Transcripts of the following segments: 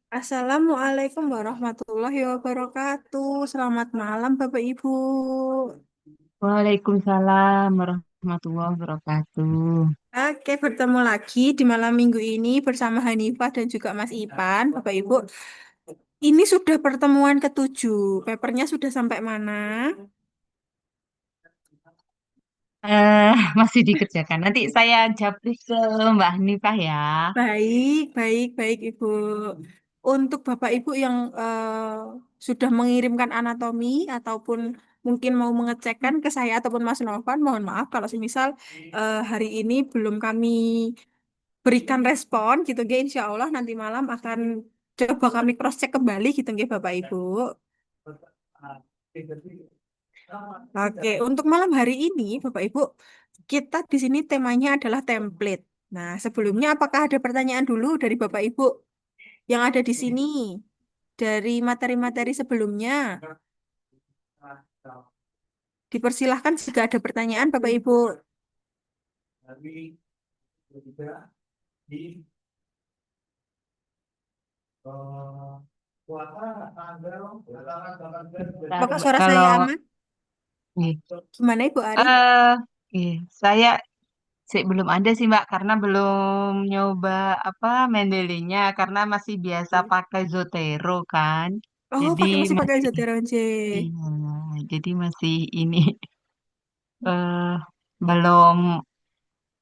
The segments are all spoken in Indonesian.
Assalamualaikum warahmatullahi wabarakatuh. Selamat malam, Bapak Ibu. Waalaikumsalam warahmatullahi wabarakatuh. Oke, bertemu lagi di malam minggu ini bersama Hanifah dan juga Mas Ipan, Bapak Ibu. Ini sudah pertemuan ketujuh. Papernya sudah sampai mana? Masih dikerjakan. Nanti saya japri ke Mbak Hanifah ya. Baik, baik, baik, Ibu. Untuk Bapak Ibu yang sudah mengirimkan anatomi ataupun mungkin mau mengecekkan ke saya ataupun Mas Novan, mohon maaf kalau semisal hari ini belum kami berikan respon gitu nggih, insya Allah nanti malam akan coba kami cross check kembali gitu nggih Bapak Ibu. Oke, untuk malam hari ini Bapak Ibu, kita di sini temanya adalah template. Nah, sebelumnya apakah ada pertanyaan dulu dari Bapak Ibu yang ada di sini dari materi-materi sebelumnya? Dipersilahkan jika ada pertanyaan Bapak Ibu. Bentar, Apakah Mbak. suara saya Kalau aman? nih, Gimana Ibu Ari? eh, saya sih belum ada sih Mbak, karena belum nyoba apa Mendeley-nya, karena masih biasa pakai Zotero kan. Oh, Jadi pakai masih pakai masih, Zotero J. iya, jadi masih ini eh belum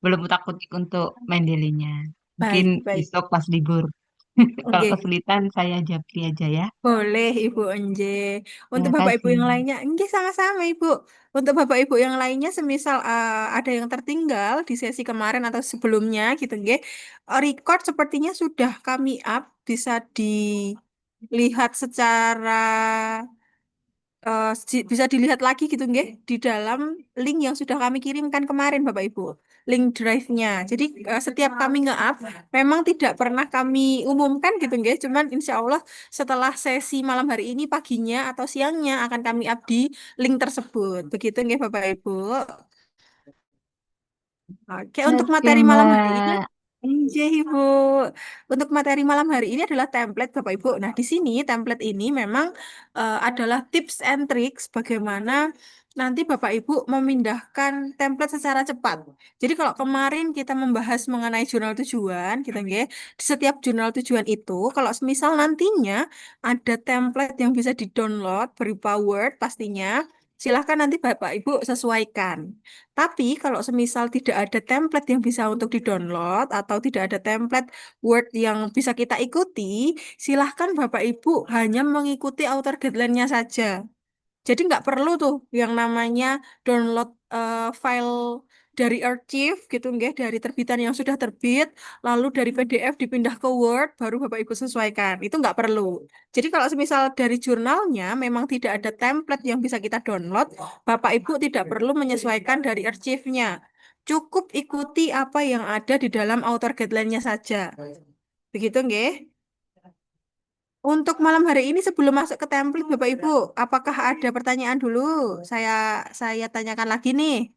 belum takut untuk Mendeley-nya. Mungkin Baik, baik. besok pas libur. Kalau Oke. kesulitan saya japri aja ya. Boleh Ibu Enje. Untuk Terima Bapak Ibu kasih. yang lainnya, enggak sama-sama Ibu. Untuk Bapak Ibu yang lainnya, semisal ada yang tertinggal di sesi kemarin atau sebelumnya gitu, nggih. Record sepertinya sudah kami up, bisa dilihat secara bisa dilihat lagi gitu nggih di dalam link yang sudah kami kirimkan kemarin Bapak Ibu, link drive-nya. Jadi setiap kami nge-up memang tidak pernah kami umumkan gitu nggih, cuman insya Allah setelah sesi malam hari ini paginya atau siangnya akan kami up di link tersebut. Begitu nggih Bapak Ibu. Oke, untuk Oke, materi malam hari ini, Mbak. iya Ibu. Untuk materi malam hari ini adalah template Bapak Ibu. Nah, di sini template ini memang adalah tips and tricks bagaimana nanti Bapak Ibu memindahkan template secara cepat. Jadi kalau kemarin kita membahas mengenai jurnal tujuan, gitu nggih. Di setiap jurnal tujuan itu, kalau misal nantinya ada template yang bisa di-download berupa Word pastinya, silahkan nanti Bapak Ibu sesuaikan. Tapi kalau semisal tidak ada template yang bisa untuk di-download atau tidak ada template Word yang bisa kita ikuti, silahkan Bapak Ibu hanya mengikuti author guideline-nya saja. Jadi nggak perlu tuh yang namanya download file dari archive gitu nggih, dari terbitan yang sudah terbit, lalu dari PDF dipindah ke Word, baru Bapak Ibu sesuaikan. Itu nggak perlu. Jadi kalau semisal dari jurnalnya memang tidak ada template yang bisa kita download, Bapak Ibu tidak perlu menyesuaikan dari archive-nya. Cukup ikuti apa yang ada di dalam author guideline-nya saja. Begitu nggih? Untuk malam hari ini sebelum masuk ke template Bapak Ibu, apakah ada pertanyaan dulu? Saya tanyakan lagi nih.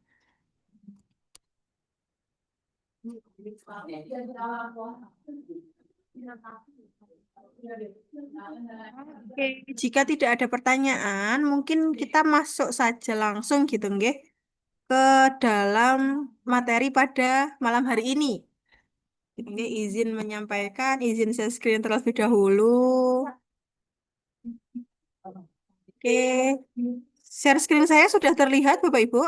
Oke, jika tidak ada pertanyaan, mungkin kita masuk saja langsung gitu nggih ke dalam materi pada malam hari ini. Ini izin menyampaikan, izin share screen terlebih dahulu. Oke, share screen saya sudah terlihat Bapak Ibu.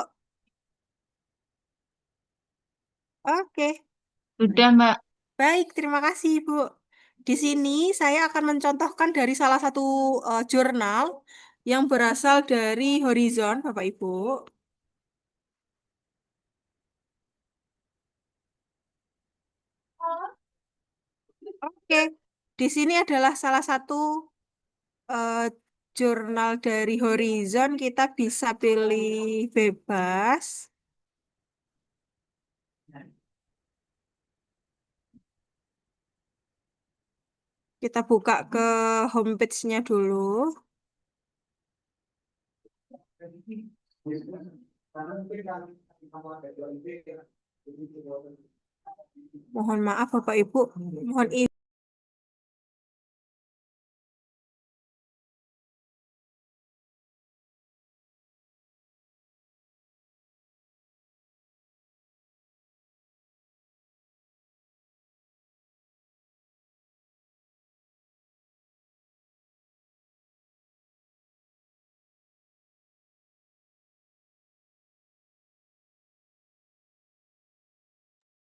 Oke. Sudah, Mbak. Baik, terima kasih, Ibu. Di sini saya akan mencontohkan dari salah satu jurnal yang berasal dari Horizon, Bapak Ibu. Oke, di sini adalah salah satu eh, jurnal dari Horizon. Kita bisa pilih bebas. Kita buka ke homepage-nya dulu. Mohon maaf, Bapak Ibu. Mohon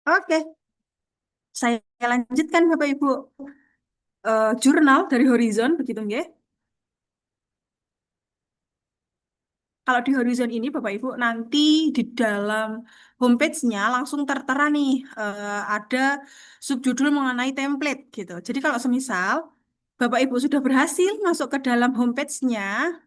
Oke, saya lanjutkan Bapak Ibu. Jurnal dari Horizon, begitu nggih. Kalau di Horizon ini Bapak Ibu nanti di dalam homepage-nya langsung tertera nih ada subjudul mengenai template gitu. Jadi kalau semisal Bapak Ibu sudah berhasil masuk ke dalam homepage-nya,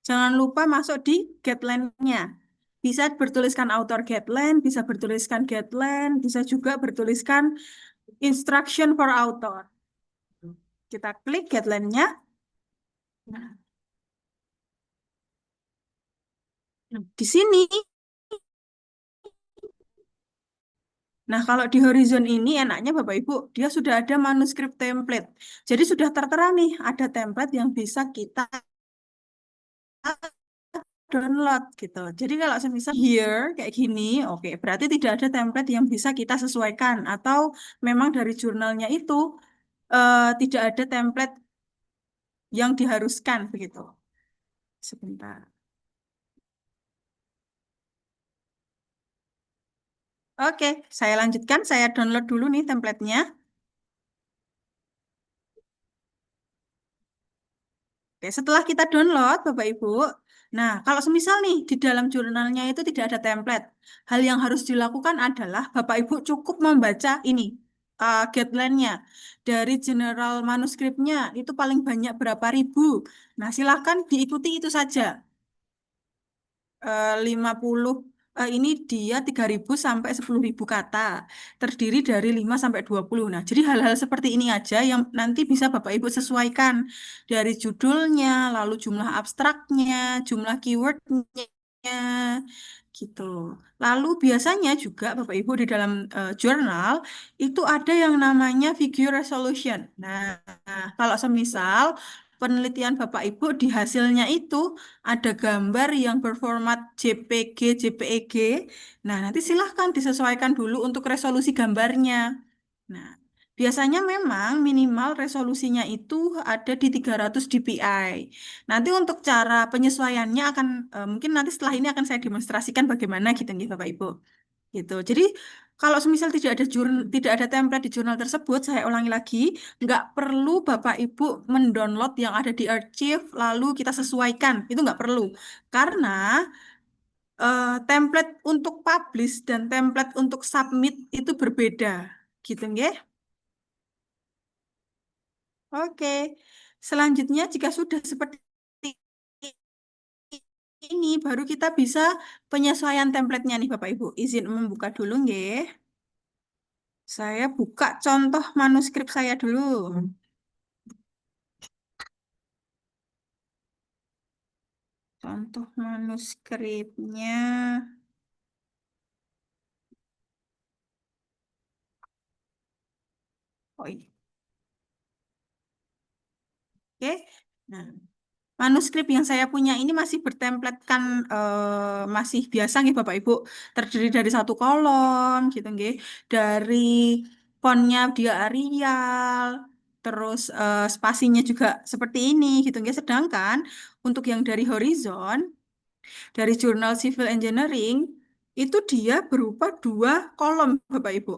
jangan lupa masuk di guideline-nya. Bisa bertuliskan author guideline, bisa bertuliskan guideline, bisa juga bertuliskan instruction for author. Kita klik guideline-nya. Nah, di sini. Nah, kalau di Horizon ini enaknya Bapak Ibu, dia sudah ada manuskrip template. Jadi sudah tertera nih, ada template yang bisa kita download gitu. Jadi kalau semisal here kayak gini, oke, berarti tidak ada template yang bisa kita sesuaikan atau memang dari jurnalnya itu tidak ada template yang diharuskan begitu. Sebentar. Oke, saya lanjutkan. Saya download dulu nih templatenya. Oke, setelah kita download, Bapak Ibu, nah kalau semisal nih di dalam jurnalnya itu tidak ada template, hal yang harus dilakukan adalah Bapak Ibu cukup membaca ini guideline-nya dari general manuskripnya itu paling banyak berapa ribu. Nah, silakan diikuti itu saja. 50 ini dia 3.000 sampai 10.000 kata. Terdiri dari 5 sampai 20. Nah, jadi hal-hal seperti ini aja yang nanti bisa Bapak Ibu sesuaikan dari judulnya, lalu jumlah abstraknya, jumlah keywordnya, gitu. Lalu biasanya juga Bapak Ibu di dalam jurnal itu ada yang namanya figure resolution. Nah, kalau semisal penelitian Bapak Ibu di hasilnya itu ada gambar yang berformat JPG, JPEG. Nah, nanti silahkan disesuaikan dulu untuk resolusi gambarnya. Nah, biasanya memang minimal resolusinya itu ada di 300 dpi. Nanti untuk cara penyesuaiannya akan mungkin nanti setelah ini akan saya demonstrasikan bagaimana gitu nih Bapak Ibu. Gitu. Jadi kalau semisal tidak ada template di jurnal tersebut, saya ulangi lagi, nggak perlu Bapak Ibu mendownload yang ada di archive lalu kita sesuaikan. Itu nggak perlu. Karena template untuk publish dan template untuk submit itu berbeda. Gitu nggih? Oke. Selanjutnya jika sudah seperti ini, baru kita bisa penyesuaian templatenya nih Bapak Ibu. Izin membuka dulu nggih. Saya buka contoh manuskrip saya dulu. Contoh manuskripnya. Oh iya. Oke. Nah, manuskrip yang saya punya ini masih bertemplatkan masih biasa nih Bapak Ibu. Terdiri dari satu kolom gitu nggih. Dari fontnya dia Arial. Terus spasinya juga seperti ini gitu nggih. Sedangkan untuk yang dari Horizon, dari jurnal Civil Engineering itu dia berupa dua kolom Bapak Ibu.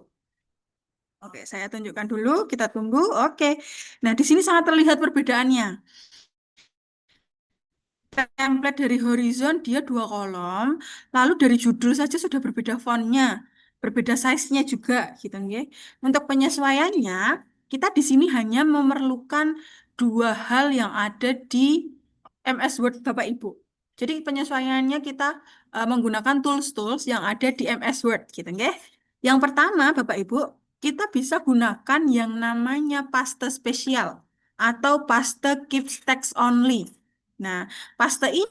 Oke, saya tunjukkan dulu, kita tunggu. Oke. Nah, di sini sangat terlihat perbedaannya. Template dari Horizon dia dua kolom, lalu dari judul saja sudah berbeda fontnya, berbeda size-nya juga, gitu nggih. Untuk penyesuaiannya, kita di sini hanya memerlukan dua hal yang ada di MS Word Bapak Ibu. Jadi penyesuaiannya kita menggunakan tools-tools yang ada di MS Word, gitu nggih. Yang pertama, Bapak Ibu, kita bisa gunakan yang namanya paste spesial atau paste keeps text only. Nah, paste ini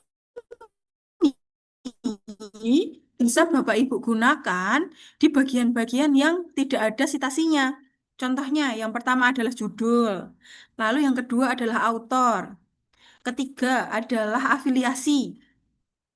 bisa Bapak Ibu gunakan di bagian-bagian yang tidak ada citasinya. Contohnya, yang pertama adalah judul, lalu yang kedua adalah autor, ketiga adalah afiliasi,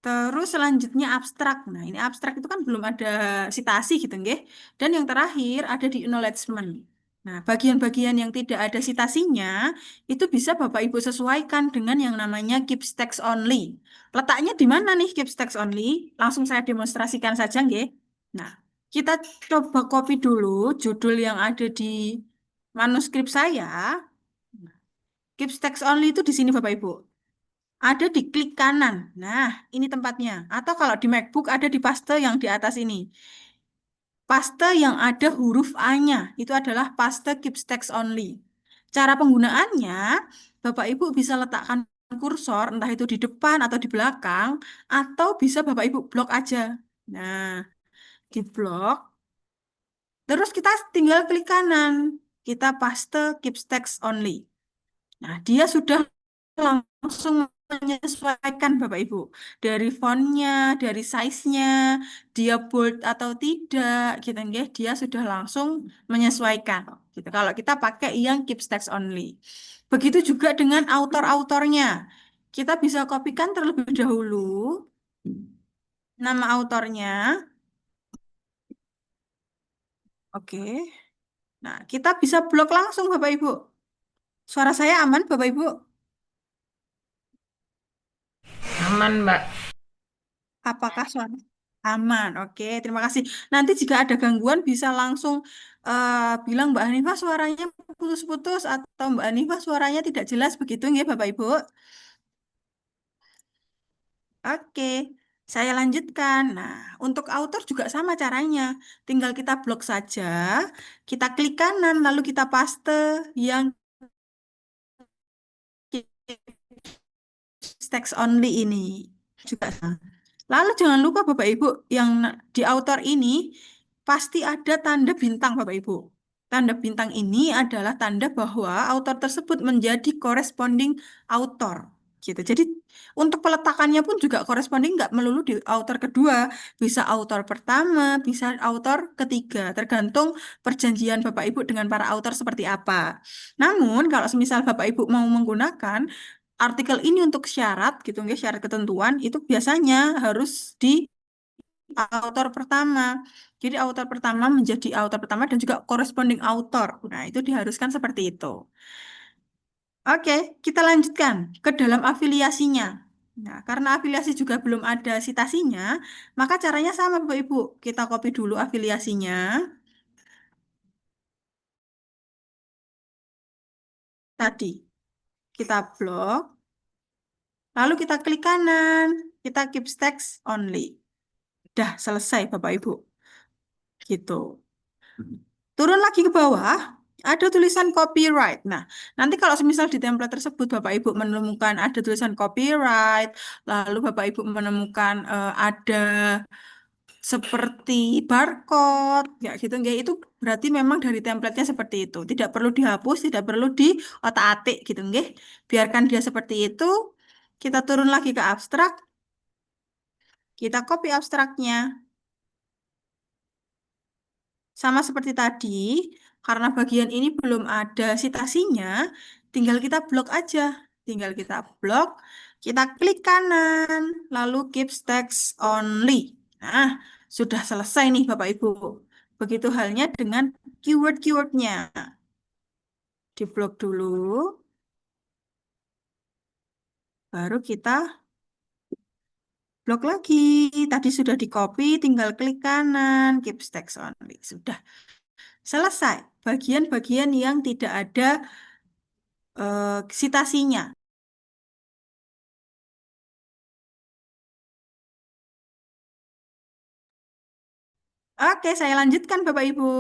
terus selanjutnya abstrak. Nah, ini abstrak itu kan belum ada citasi gitu, nggih. Dan yang terakhir ada di acknowledgement. Nah, bagian-bagian yang tidak ada citasinya itu bisa Bapak Ibu sesuaikan dengan yang namanya keeps text only. Letaknya di mana nih keeps text only? Langsung saya demonstrasikan saja, nggih. Nah, Kita coba copy dulu judul yang ada di manuskrip saya. Keep text only itu di sini Bapak Ibu. Ada di klik kanan. Nah, ini tempatnya. Atau kalau di MacBook ada di paste yang di atas ini. Paste yang ada huruf A-nya itu adalah paste keep text only. Cara penggunaannya, Bapak Ibu bisa letakkan kursor entah itu di depan atau di belakang atau bisa Bapak Ibu blok aja. Nah, di blok terus kita tinggal klik kanan. Kita paste keep text only. Nah, dia sudah langsung menyesuaikan Bapak Ibu. Dari fontnya, dari size-nya, dia bold atau tidak, gitu nggih. Dia sudah langsung menyesuaikan. Gitu. Kalau kita pakai yang keep text only. Begitu juga dengan autor-autornya. Kita bisa kopikan terlebih dahulu nama autornya. Oke. Nah, kita bisa blok langsung Bapak Ibu. Suara saya aman Bapak Ibu? Aman, Mbak. Apakah suara aman? Oke, terima kasih. Nanti jika ada gangguan bisa langsung bilang Mbak Hanifah suaranya putus-putus atau Mbak Hanifah suaranya tidak jelas begitu ya Bapak Ibu. Oke, saya lanjutkan. Nah, untuk author juga sama caranya. Tinggal kita blok saja, kita klik kanan lalu kita paste yang text only ini juga. Lalu jangan lupa Bapak Ibu, yang di author ini pasti ada tanda bintang Bapak Ibu. Tanda bintang ini adalah tanda bahwa author tersebut menjadi corresponding author. Gitu. Jadi untuk peletakannya pun juga corresponding nggak melulu di author kedua, bisa author pertama, bisa author ketiga, tergantung perjanjian Bapak Ibu dengan para author seperti apa. Namun kalau semisal Bapak Ibu mau menggunakan artikel ini untuk syarat gitu nggak syarat ketentuan itu biasanya harus di author pertama. Jadi author pertama menjadi author pertama dan juga corresponding author. Nah, itu diharuskan seperti itu. Oke, kita lanjutkan ke dalam afiliasinya. Nah, karena afiliasi juga belum ada citasinya, maka caranya sama Bapak Ibu. Kita copy dulu afiliasinya. Tadi kita blok, lalu kita klik kanan, kita keep text only. Dah selesai Bapak Ibu. Gitu. Turun lagi ke bawah, ada tulisan copyright. Nah, nanti kalau semisal di template tersebut Bapak Ibu menemukan ada tulisan copyright, lalu Bapak Ibu menemukan ada seperti barcode, ya gitu, ya itu berarti memang dari templatenya seperti itu. Tidak perlu dihapus, tidak perlu diotak-atik gitu, nggih. Biarkan dia seperti itu. Kita turun lagi ke abstrak, kita copy abstraknya. Sama seperti tadi, karena bagian ini belum ada citasinya, tinggal kita blok aja. Tinggal kita blok, kita klik kanan, lalu keep text only. Nah, sudah selesai nih Bapak Ibu. Begitu halnya dengan keyword-keywordnya. Diblok dulu, baru kita blok lagi. Tadi sudah di copy, tinggal klik kanan, keep text only. Sudah selesai. Bagian-bagian yang tidak ada sitasinya. Oke, saya lanjutkan Bapak Ibu.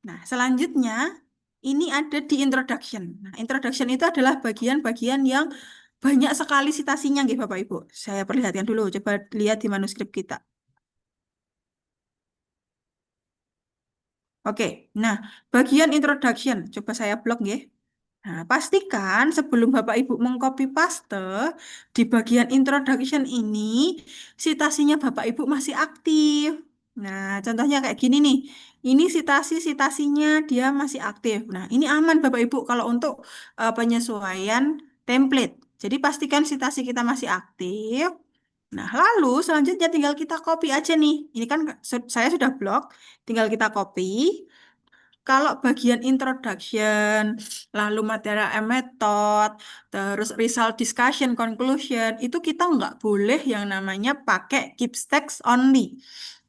Nah, selanjutnya ini ada di introduction. Nah, introduction itu adalah bagian-bagian yang banyak sekali citasinya, nggih, Bapak Ibu. Saya perlihatkan dulu, coba lihat di manuskrip kita. Oke, nah bagian introduction, coba saya blok, nggih. Nah, pastikan sebelum Bapak Ibu mengcopy paste di bagian introduction ini, citasinya Bapak Ibu masih aktif. Nah, contohnya kayak gini nih. Ini citasi-citasinya dia masih aktif. Nah, ini aman Bapak Ibu kalau untuk penyesuaian template. Jadi pastikan citasi kita masih aktif. Nah, lalu selanjutnya tinggal kita copy aja nih. Ini kan saya sudah blok, tinggal kita copy. Kalau bagian introduction, lalu material and method, terus result discussion, conclusion, itu kita nggak boleh yang namanya pakai keep text only.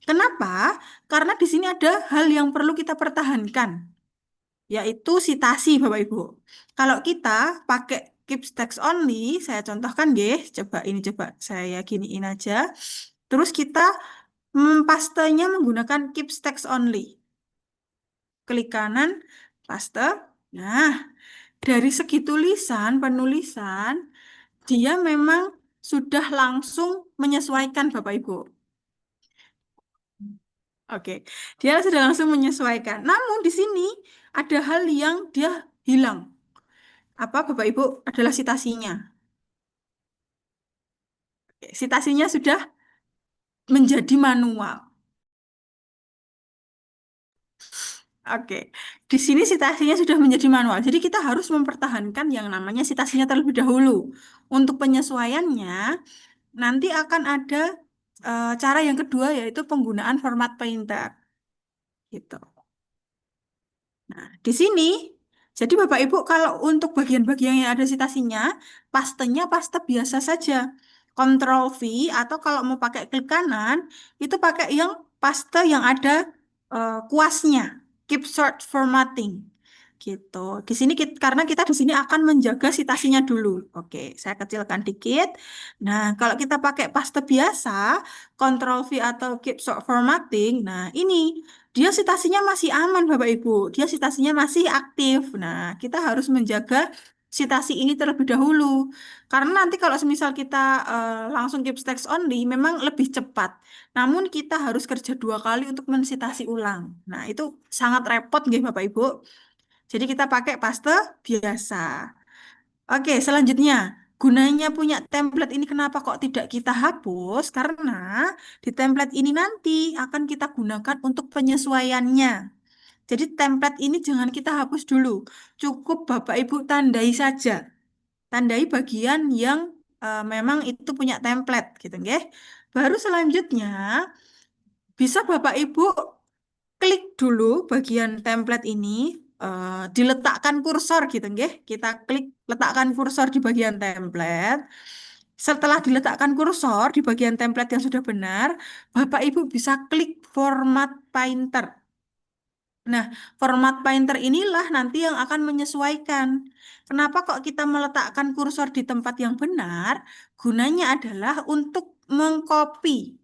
Kenapa? Karena di sini ada hal yang perlu kita pertahankan, yaitu citasi, Bapak Ibu. Kalau kita pakai keep text only, saya contohkan nggih, coba ini coba saya giniin aja. Terus kita pastenya menggunakan keep text only. Klik kanan, paste. Nah, dari segi tulisan, penulisan, dia memang sudah langsung menyesuaikan, Bapak Ibu. Oke, dia sudah langsung menyesuaikan. Namun di sini ada hal yang dia hilang. Apa, Bapak Ibu? Adalah sitasinya. Oke, sitasinya sudah menjadi manual. Oke, di sini sitasinya sudah menjadi manual. Jadi kita harus mempertahankan yang namanya sitasinya terlebih dahulu. Untuk penyesuaiannya, nanti akan ada cara yang kedua yaitu penggunaan format painter. Gitu. Nah, di sini, jadi Bapak Ibu kalau untuk bagian-bagian yang ada sitasinya, pastenya paste biasa saja. Ctrl V atau kalau mau pakai klik kanan, itu pakai yang paste yang ada kuasnya. Keep short formatting. Gitu. Di sini karena kita di sini akan menjaga sitasinya dulu. Oke, saya kecilkan dikit. Nah, kalau kita pakai paste biasa, Ctrl V atau keep short formatting, nah ini dia sitasinya masih aman, Bapak Ibu. Dia sitasinya masih aktif. Nah, kita harus menjaga sitasi ini terlebih dahulu. Karena nanti kalau semisal kita langsung keep text only, memang lebih cepat. Namun kita harus kerja 2 kali untuk mensitasi ulang. Nah, itu sangat repot, nggih, Bapak Ibu. Jadi kita pakai paste biasa. Oke, selanjutnya. Gunanya punya template ini kenapa kok tidak kita hapus? Karena di template ini nanti akan kita gunakan untuk penyesuaiannya. Jadi template ini jangan kita hapus dulu. Cukup Bapak Ibu tandai saja. Tandai bagian yang memang itu punya template gitu nggih. Baru selanjutnya bisa Bapak Ibu klik dulu bagian template ini, diletakkan kursor gitu nggih. Kita klik letakkan kursor di bagian template. Setelah diletakkan kursor di bagian template yang sudah benar, Bapak Ibu bisa klik format painter. Nah, format painter inilah nanti yang akan menyesuaikan. Kenapa kok kita meletakkan kursor di tempat yang benar? Gunanya adalah untuk mengcopy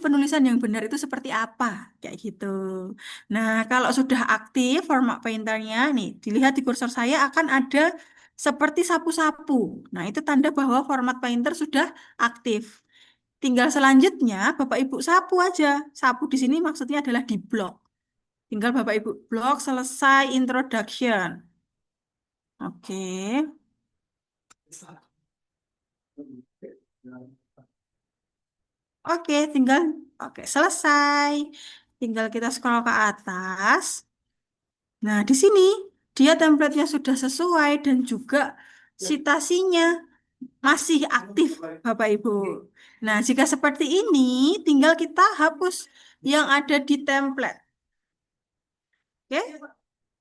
penulisan yang benar itu seperti apa, kayak gitu. Nah, kalau sudah aktif format painternya, nih, dilihat di kursor saya akan ada seperti sapu-sapu. Nah, itu tanda bahwa format painter sudah aktif. Tinggal selanjutnya, Bapak Ibu sapu aja. Sapu di sini maksudnya adalah di blok. Tinggal Bapak Ibu blok selesai introduction. Oke. Oke, tinggal selesai. Tinggal kita scroll ke atas. Nah, di sini dia template-nya sudah sesuai dan juga citasinya masih aktif, Bapak Ibu. Nah, jika seperti ini, tinggal kita hapus yang ada di template. Oke,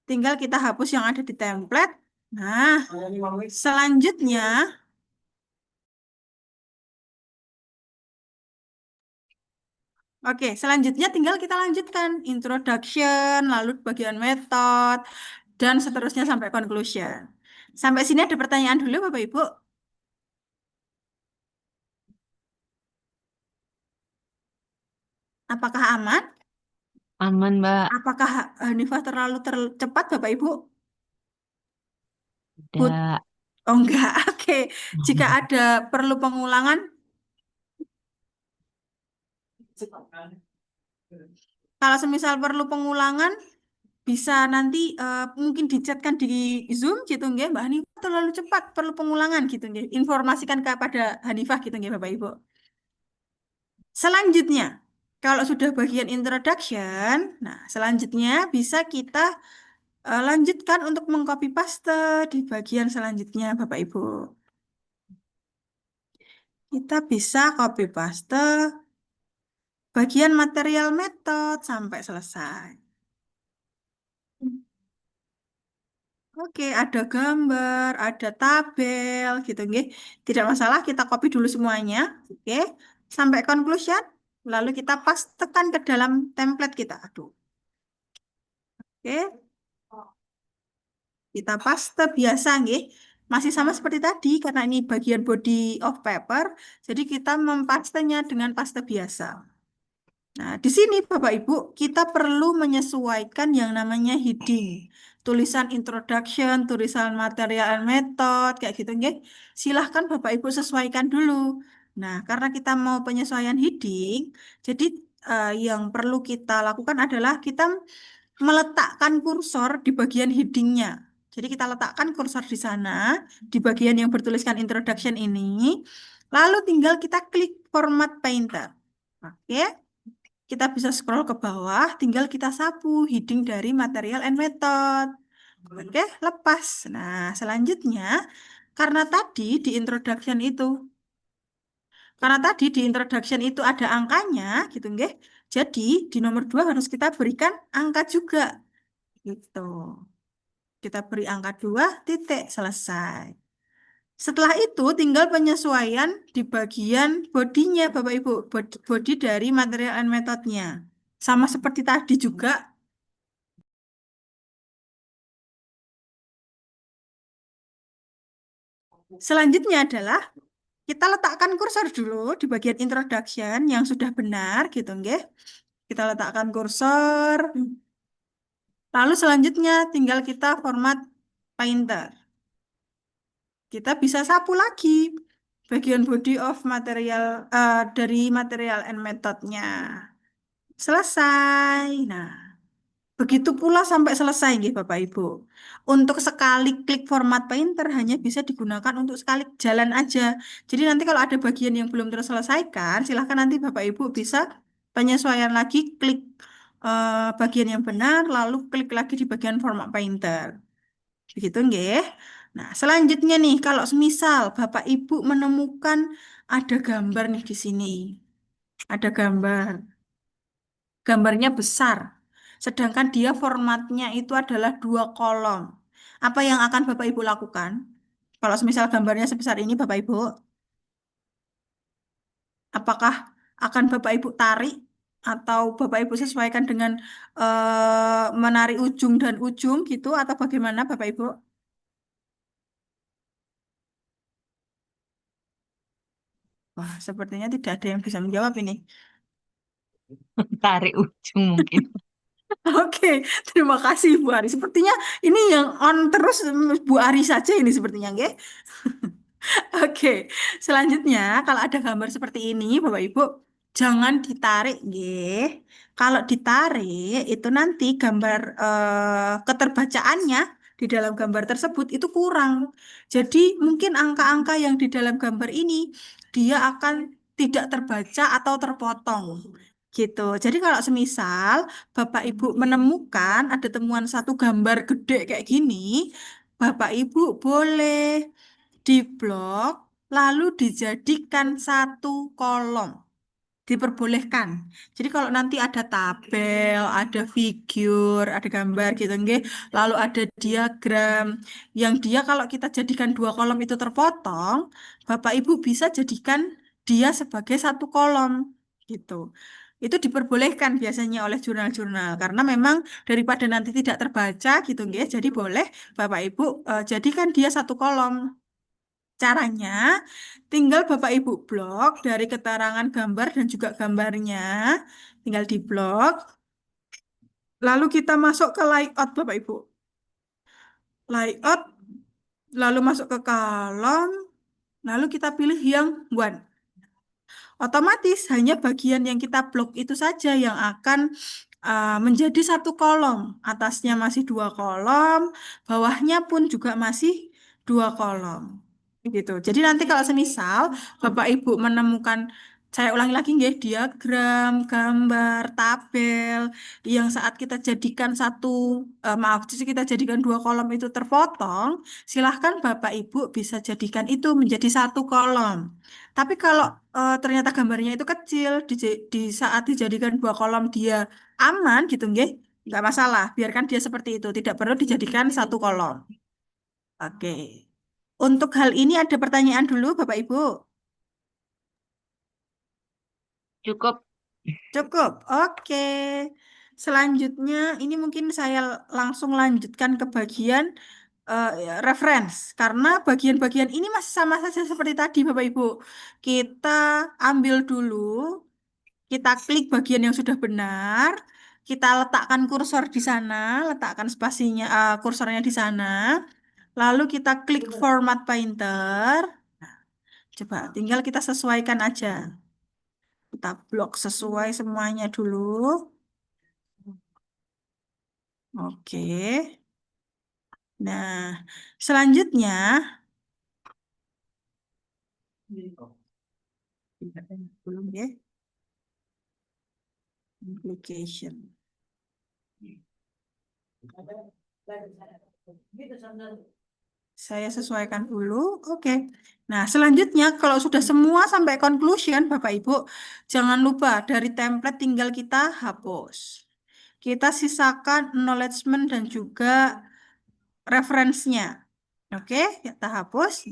tinggal kita hapus yang ada di template. Nah, selanjutnya, oke, selanjutnya tinggal kita lanjutkan introduction, lalu bagian metode, dan seterusnya sampai conclusion. Sampai sini ada pertanyaan dulu, Bapak Ibu. Apakah aman? Aman, Mbak. Apakah Hanifah terlalu cepat, Bapak Ibu? Put, Udah. oh enggak, oke. Jika ada perlu pengulangan, kalau semisal perlu pengulangan, bisa nanti mungkin dicatkan di Zoom gitu nggih, Mbak Hanifah terlalu cepat, perlu pengulangan gitu nggih. Informasikan kepada Hanifah gitu nggih, Bapak Ibu. Selanjutnya, kalau sudah bagian introduction, nah selanjutnya bisa kita lanjutkan untuk mengcopy paste di bagian selanjutnya, Bapak Ibu. Kita bisa copy paste bagian material method sampai selesai. Oke, ada gambar, ada tabel gitu nggih. Tidak masalah, kita copy dulu semuanya. Oke. Sampai conclusion. Lalu kita pastekan ke dalam template kita. Aduh. Oke, kita paste biasa nggih. Masih sama seperti tadi karena ini bagian body of paper, jadi kita mempastenya dengan paste biasa. Nah, di sini Bapak Ibu, kita perlu menyesuaikan yang namanya heading. Tulisan introduction, tulisan material and method, kayak gitu, nggih. Silahkan Bapak Ibu sesuaikan dulu. Nah, karena kita mau penyesuaian heading, jadi yang perlu kita lakukan adalah kita meletakkan kursor di bagian headingnya. Jadi kita letakkan kursor di sana, di bagian yang bertuliskan introduction ini, lalu tinggal kita klik format painter. Oke. Kita bisa scroll ke bawah, tinggal kita sapu heading dari material and method. Oke, lepas. Nah, selanjutnya, karena tadi di introduction itu, karena tadi di introduction itu ada angkanya, gitu nggih. Jadi di nomor 2 harus kita berikan angka juga, gitu. Kita beri angka 2 titik selesai. Setelah itu tinggal penyesuaian di bagian bodinya, Bapak Ibu, body dari material and methodnya. Sama seperti tadi juga. Selanjutnya adalah kita letakkan kursor dulu di bagian introduction yang sudah benar gitu nggih. Kita letakkan kursor. Lalu selanjutnya tinggal kita format painter. Kita bisa sapu lagi bagian body of material dari material and methodnya. Selesai. Nah, begitu pula sampai selesai nggih Bapak Ibu. Untuk sekali klik format painter hanya bisa digunakan untuk sekali jalan aja. Jadi nanti kalau ada bagian yang belum terselesaikan, silahkan nanti Bapak Ibu bisa penyesuaian lagi, klik bagian yang benar, lalu klik lagi di bagian format painter. Begitu nggih. Nah, selanjutnya nih, kalau semisal Bapak Ibu menemukan ada gambar nih di sini. Ada gambar. Gambarnya besar. Sedangkan dia formatnya itu adalah 2 kolom. Apa yang akan Bapak Ibu lakukan? Kalau semisal gambarnya sebesar ini Bapak Ibu, apakah akan Bapak Ibu tarik atau Bapak Ibu sesuaikan dengan menarik ujung dan ujung gitu atau bagaimana Bapak Ibu? Wah, sepertinya tidak ada yang bisa menjawab ini. Tarik ujung mungkin. Oke, terima kasih Bu Ari. Sepertinya ini yang on terus Bu Ari saja ini sepertinya, nggih. Oke, selanjutnya kalau ada gambar seperti ini, Bapak Ibu, jangan ditarik, nggih. Kalau ditarik itu nanti gambar keterbacaannya di dalam gambar tersebut itu kurang. Jadi mungkin angka-angka yang di dalam gambar ini dia akan tidak terbaca atau terpotong. Gitu. Jadi kalau semisal Bapak Ibu menemukan ada temuan satu gambar gede kayak gini, Bapak Ibu boleh diblok lalu dijadikan 1 kolom. Diperbolehkan. Jadi kalau nanti ada tabel, ada figur, ada gambar gitu nggih, lalu ada diagram yang dia kalau kita jadikan 2 kolom itu terpotong, Bapak Ibu bisa jadikan dia sebagai 1 kolom gitu. Itu diperbolehkan biasanya oleh jurnal-jurnal karena memang daripada nanti tidak terbaca gitu nggih, jadi boleh Bapak Ibu jadikan dia 1 kolom. Caranya, tinggal Bapak Ibu blok dari keterangan gambar dan juga gambarnya. Tinggal di blok. Lalu kita masuk ke layout Bapak Ibu. Layout, lalu masuk ke kolom. Lalu kita pilih yang one. Otomatis hanya bagian yang kita blok itu saja yang akan menjadi 1 kolom. Atasnya masih 2 kolom, bawahnya pun juga masih 2 kolom. Gitu. Jadi nanti kalau semisal Bapak Ibu menemukan, saya ulangi lagi nggih, diagram, gambar, tabel yang saat kita jadikan maaf, jadi kita jadikan 2 kolom itu terpotong, silahkan Bapak Ibu bisa jadikan itu menjadi 1 kolom. Tapi kalau ternyata gambarnya itu kecil, di saat dijadikan 2 kolom dia aman gitu nggih, nggak masalah, biarkan dia seperti itu, tidak perlu dijadikan 1 kolom. Oke. Untuk hal ini ada pertanyaan dulu, Bapak Ibu. Cukup. Cukup. Oke. Selanjutnya, ini mungkin saya langsung lanjutkan ke bagian ya, reference. Karena bagian-bagian ini masih sama saja seperti tadi, Bapak Ibu. Kita ambil dulu, kita klik bagian yang sudah benar, kita letakkan kursor di sana, letakkan spasinya, kursornya di sana, lalu kita klik format painter. Coba, tinggal kita sesuaikan aja. Kita blok sesuai semuanya dulu. Oke. Nah, selanjutnya belum ya, application. Saya sesuaikan dulu. Oke. Nah, selanjutnya kalau sudah semua sampai conclusion, Bapak Ibu, jangan lupa dari template tinggal kita hapus. Kita sisakan acknowledgement dan juga referensinya. Oke, kita hapus.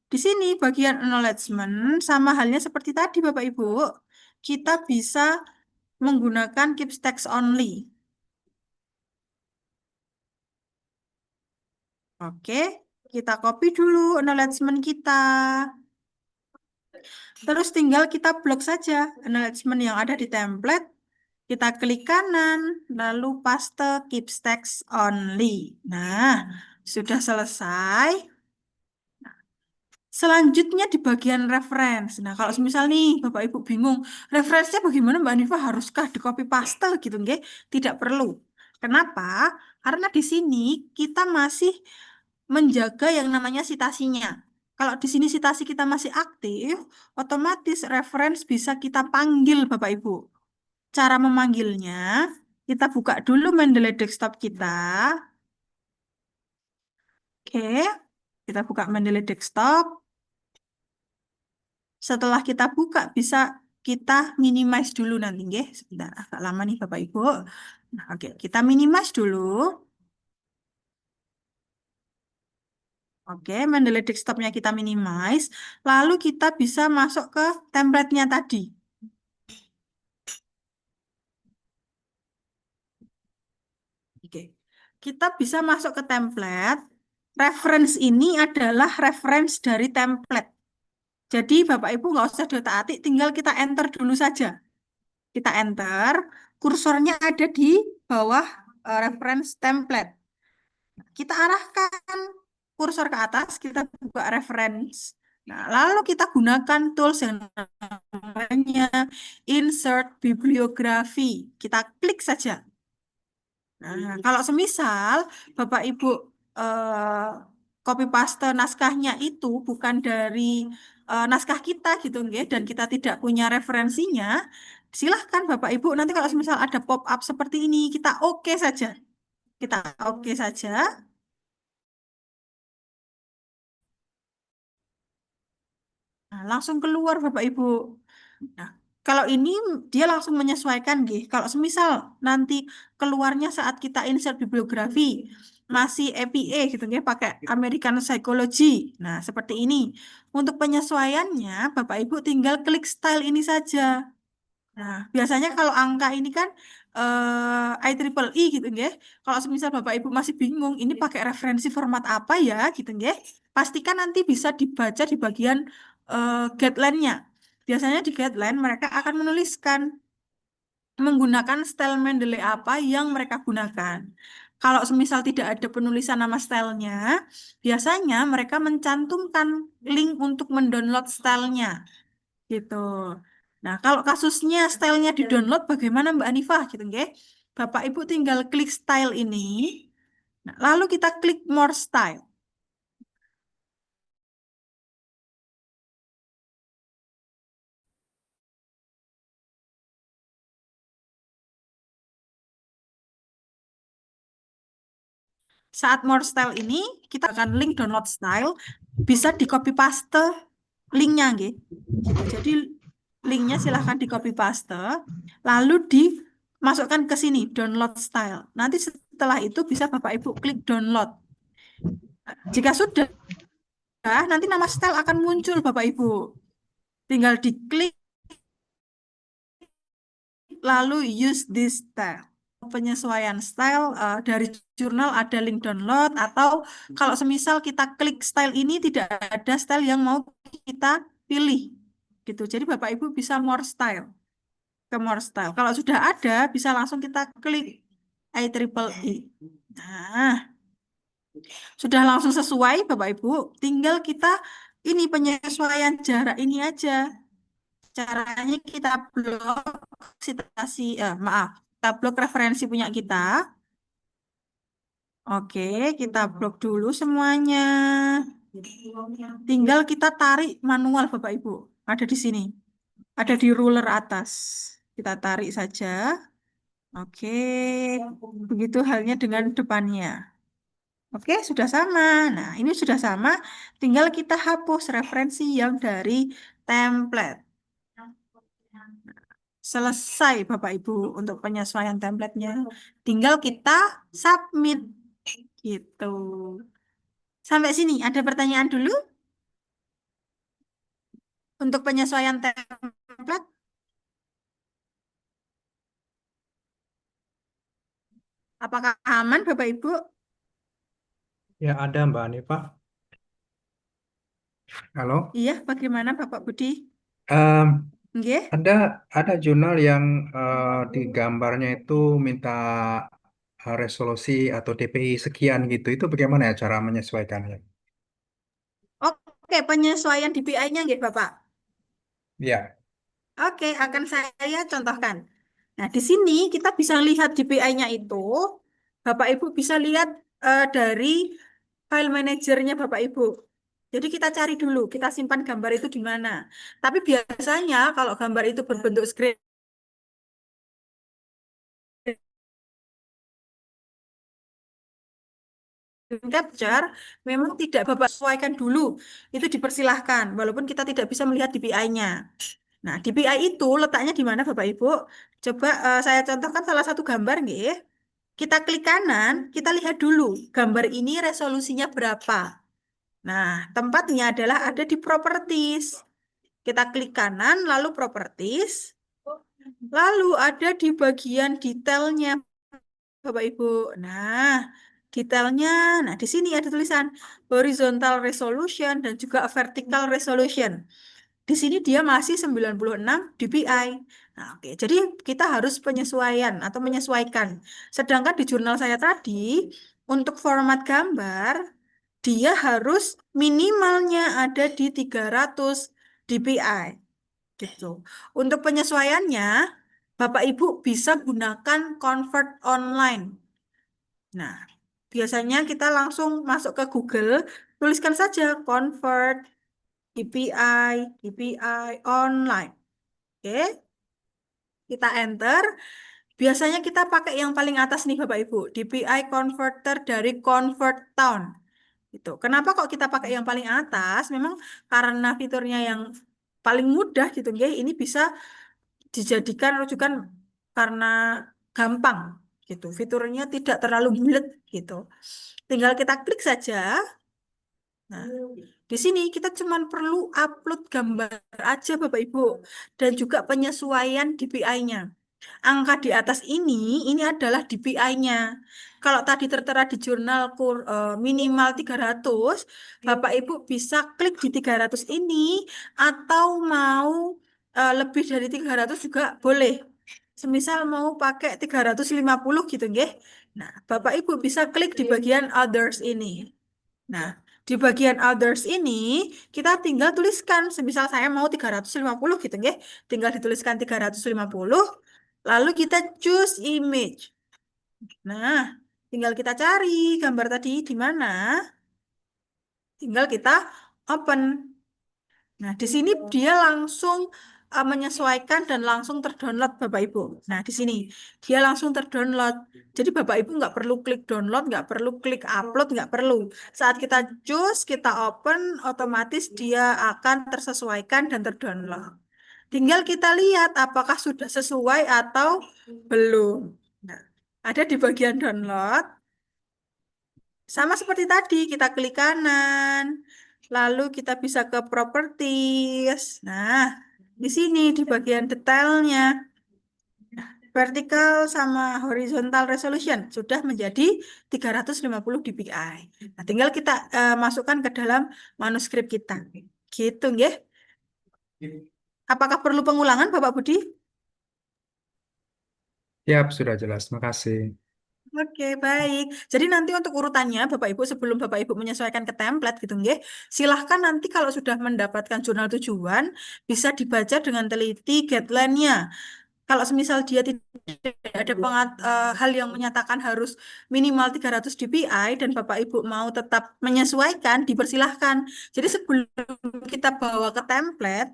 Di sini bagian acknowledgement sama halnya seperti tadi Bapak Ibu. Kita bisa menggunakan keep text only. Oke, kita copy dulu acknowledgement kita. Terus tinggal kita blok saja acknowledgement yang ada di template. Kita klik kanan, lalu paste keep text only. Nah, sudah selesai. Selanjutnya di bagian reference. Nah, kalau misal nih Bapak Ibu bingung, referensinya bagaimana Mbak Nifa? Haruskah di copy paste gitu, nggih? Tidak perlu. Kenapa? Karena di sini kita masih menjaga yang namanya citasinya. Kalau di sini citasi kita masih aktif, otomatis reference bisa kita panggil Bapak Ibu. Cara memanggilnya, kita buka dulu Mendeley desktop kita. Oke, kita buka Mendeley desktop. Setelah kita buka, bisa kita minimize dulu nanti, nggih. Sebentar, agak lama nih Bapak Ibu. Nah, oke, kita minimize dulu. Oke, Mendeley desktopnya kita minimize. Lalu kita bisa masuk ke template-nya tadi. Oke, kita bisa masuk ke template. Reference ini adalah reference dari template. Jadi Bapak Ibu nggak usah diotak-atik, tinggal kita enter dulu saja. Kita enter, kursornya ada di bawah reference template. Kita arahkan kursor ke atas, kita buka reference. Nah, lalu kita gunakan tools yang namanya insert bibliografi. Kita klik saja. Nah, kalau semisal Bapak Ibu copy paste naskahnya itu bukan dari naskah kita gitu nggih, dan kita tidak punya referensinya, silahkan Bapak Ibu nanti kalau semisal ada pop up seperti ini kita oke saja. Kita oke saja. Nah, langsung keluar Bapak Ibu. Nah, kalau ini dia langsung menyesuaikan nggih. Kalau semisal nanti keluarnya saat kita insert bibliografi masih APA gitu nggih pakai American Psychology. Nah, seperti ini. Untuk penyesuaiannya Bapak Ibu tinggal klik style ini saja. Nah, biasanya kalau angka ini kan IEEE gitu nggih. Kalau semisal Bapak Ibu masih bingung ini pakai referensi format apa ya gitu nggih. Pastikan nanti bisa dibaca di bagian guideline-nya. Biasanya di guideline mereka akan menuliskan menggunakan style Mendeley apa yang mereka gunakan. Kalau semisal tidak ada penulisan nama stylenya, biasanya mereka mencantumkan link untuk mendownload stylenya gitu. Nah, kalau kasusnya stylenya di-download bagaimana Mbak Anifah gitu nggih? Bapak Ibu tinggal klik style ini. Nah, lalu kita klik more style. Saat more style ini kita akan link download style bisa di copy paste linknya nggih. Jadi linknya silahkan di copy paste lalu dimasukkan ke sini download style. Nanti setelah itu bisa Bapak Ibu klik download. Jika sudah nanti nama style akan muncul Bapak Ibu. Tinggal diklik lalu use this style. Penyesuaian style dari jurnal ada link download atau kalau semisal kita klik style ini tidak ada style yang mau kita pilih gitu. Jadi Bapak Ibu bisa more style ke more style. Kalau sudah ada bisa langsung kita klik IEEE. Nah, sudah langsung sesuai Bapak Ibu, tinggal kita ini penyesuaian jarak ini aja. Caranya kita blok citasi, maaf, kita blok referensi punya kita. Oke, kita blok dulu semuanya. Tinggal kita tarik manual Bapak Ibu. Ada di sini. Ada di ruler atas. Kita tarik saja. Oke, begitu halnya dengan depannya. Oke, sudah sama. Nah, ini sudah sama. Tinggal kita hapus referensi yang dari template. Selesai Bapak Ibu untuk penyesuaian templatenya. Tinggal kita submit gitu. Sampai sini ada pertanyaan dulu untuk penyesuaian template. Apakah aman Bapak Ibu? Ya, ada Mbak Hanifah. Halo. Iya, bagaimana Bapak Budi? Em, Nggih. ada jurnal yang di gambarnya itu minta resolusi atau DPI sekian gitu. Itu bagaimana ya cara menyesuaikannya? Oke, penyesuaian DPI-nya nggih Bapak. Ya, Oke, akan saya contohkan. Nah, di sini kita bisa lihat DPI-nya itu. Bapak Ibu bisa lihat dari file manajernya Bapak Ibu. Jadi kita cari dulu, kita simpan gambar itu di mana. Tapi biasanya kalau gambar itu berbentuk screen capture, memang tidak Bapak sesuaikan dulu. Itu dipersilahkan, walaupun kita tidak bisa melihat DPI-nya. Nah, DPI itu letaknya di mana Bapak Ibu? Coba saya contohkan salah satu gambar nggih. Kita klik kanan, kita lihat dulu gambar ini resolusinya berapa. Nah, tempatnya adalah ada di properties. Kita klik kanan, lalu properties. Lalu ada di bagian detailnya, Bapak Ibu. Nah, detailnya, nah di sini ada tulisan horizontal resolution dan juga vertical resolution. Di sini dia masih 96 dpi. Nah, oke. Jadi kita harus penyesuaian atau menyesuaikan. Sedangkan di jurnal saya tadi, untuk format gambar, dia harus minimalnya ada di 300 dpi. Gitu. Untuk penyesuaiannya, Bapak Ibu bisa gunakan convert online. Nah, biasanya kita langsung masuk ke Google, tuliskan saja convert DPI, DPI online. Oke, kita enter. Biasanya kita pakai yang paling atas nih Bapak Ibu, DPI converter dari Convert Town. Itu. Kenapa kok kita pakai yang paling atas? Memang karena fiturnya yang paling mudah gitu, nggih. Ini bisa dijadikan rujukan karena gampang gitu. Fiturnya tidak terlalu bulat gitu. Tinggal kita klik saja. Nah, di sini kita cuma perlu upload gambar aja Bapak Ibu dan juga penyesuaian DPI-nya. Angka di atas ini adalah DPI-nya. Kalau tadi tertera di jurnal minimal 300, Bapak Ibu bisa klik di 300 ini atau mau lebih dari 300 juga boleh. Semisal mau pakai 350 gitu nggih. Nah, Bapak Ibu bisa klik di bagian others ini. Nah, di bagian others ini kita tinggal tuliskan, semisal saya mau 350 gitu nggih. Tinggal dituliskan 350, lalu kita choose image. Nah, tinggal kita cari gambar tadi di mana. Tinggal kita open. Nah, di sini dia langsung menyesuaikan dan langsung terdownload Bapak Ibu. Nah, di sini dia langsung terdownload. Jadi Bapak Ibu nggak perlu klik download, nggak perlu klik upload, nggak perlu. Saat kita choose, kita open, otomatis dia akan tersesuaikan dan terdownload. Tinggal kita lihat apakah sudah sesuai atau belum. Nah, ada di bagian download. Sama seperti tadi, kita klik kanan, lalu kita bisa ke properties. Nah, di sini di bagian detailnya. vertikal sama horizontal resolution sudah menjadi 350 dpi. Nah, tinggal kita masukkan ke dalam manuskrip kita. Gitu, nggih. Apakah perlu pengulangan, Bapak Budi? Siap, sudah jelas. Makasih. Oke, baik. Jadi nanti untuk urutannya, Bapak Ibu, sebelum Bapak Ibu menyesuaikan ke template gitu, nggih, silahkan nanti kalau sudah mendapatkan jurnal tujuan, bisa dibaca dengan teliti guideline-nya. Kalau semisal dia tidak ada hal yang menyatakan harus minimal 300 dpi dan Bapak Ibu mau tetap menyesuaikan, dipersilahkan. Jadi sebelum kita bawa ke template,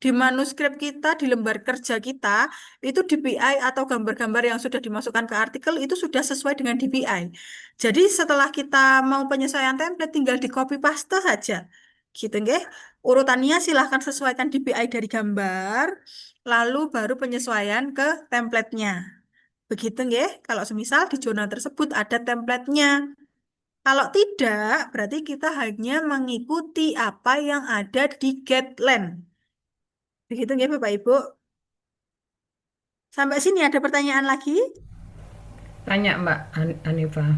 di manuskrip kita, di lembar kerja kita, itu DPI atau gambar-gambar yang sudah dimasukkan ke artikel itu sudah sesuai dengan DPI. Jadi setelah kita mau penyesuaian template, tinggal di copy paste saja. Gitu, nggih. Urutannya silahkan sesuaikan DPI dari gambar, lalu baru penyesuaian ke template-nya. Begitu nggih, kalau semisal di jurnal tersebut ada template-nya. Kalau tidak, berarti kita hanya mengikuti apa yang ada di guideline. Begitu nggih Bapak Ibu. Sampai sini ada pertanyaan lagi? Tanya Mbak Hanifah.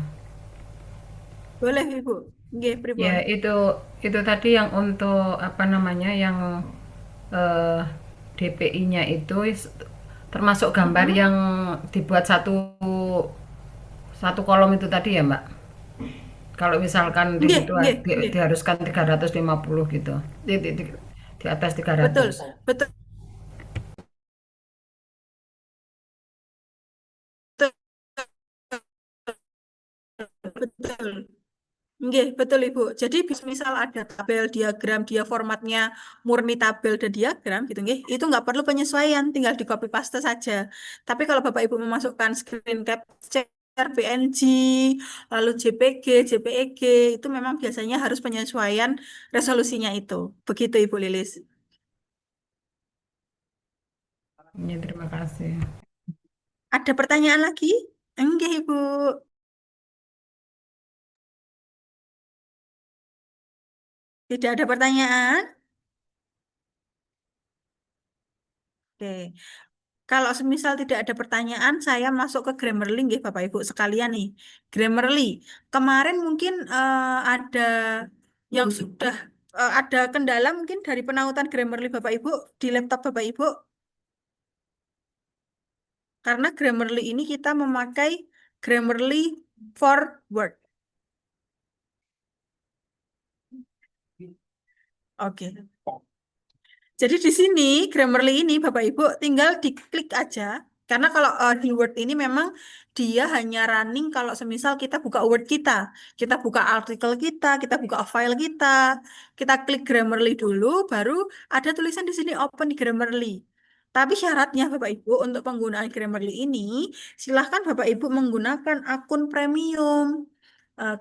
Boleh Ibu. Nggih, Ya pripun? itu tadi yang untuk apa namanya yang eh, DPI-nya itu termasuk gambar Mm-mm. yang dibuat satu satu kolom itu tadi ya Mbak. Kalau misalkan di Nggih, situ nggih, nggih. diharuskan 350 gitu. Di atas Betul, 300. betul, betul. Nggih, betul Ibu. Jadi misal ada tabel diagram, dia formatnya murni tabel dan diagram gitu nggih, itu nggak perlu penyesuaian, tinggal di copy paste saja. Tapi kalau Bapak Ibu memasukkan screen capture, PNG, lalu JPG, JPEG, itu memang biasanya harus penyesuaian resolusinya itu. Begitu Ibu Lilis. Ya, terima kasih. Ada pertanyaan lagi? Enggak Ibu. Tidak ada pertanyaan? Oke. Kalau semisal tidak ada pertanyaan, saya masuk ke Grammarly nggih Bapak Ibu sekalian nih. Grammarly. Kemarin mungkin ada yang sudah ada kendala mungkin dari penautan Grammarly Bapak Ibu di laptop Bapak Ibu. Karena Grammarly ini kita memakai Grammarly for Word. Oke. Jadi di sini Grammarly ini Bapak Ibu tinggal diklik aja. Karena kalau di Word ini memang dia hanya running kalau semisal kita buka Word kita. Kita buka artikel kita buka file kita klik Grammarly dulu, baru ada tulisan di sini Open Grammarly. Tapi syaratnya Bapak Ibu untuk penggunaan Grammarly ini, silahkan Bapak Ibu menggunakan akun premium.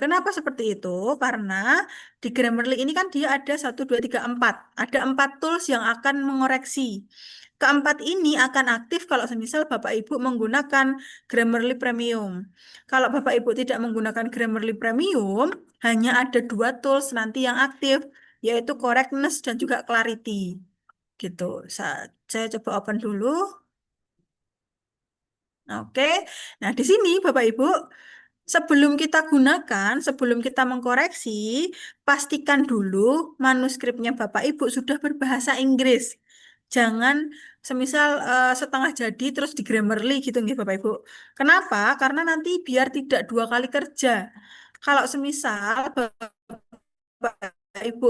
Kenapa seperti itu? Karena di Grammarly ini kan dia ada 1, 2, 3, 4. Ada 4 tools yang akan mengoreksi. Keempat ini akan aktif kalau semisal Bapak Ibu menggunakan Grammarly Premium. Kalau Bapak Ibu tidak menggunakan Grammarly Premium, hanya ada 2 tools nanti yang aktif, yaitu Correctness dan juga Clarity. Gitu. Saya coba open dulu. Oke. Nah, di sini Bapak Ibu, sebelum kita gunakan, sebelum kita mengkoreksi, pastikan dulu manuskripnya Bapak Ibu sudah berbahasa Inggris. Jangan semisal setengah jadi terus di Grammarly gitu nih Bapak Ibu. Kenapa? Karena nanti biar tidak 2 kali kerja. Kalau semisal Bapak Ibu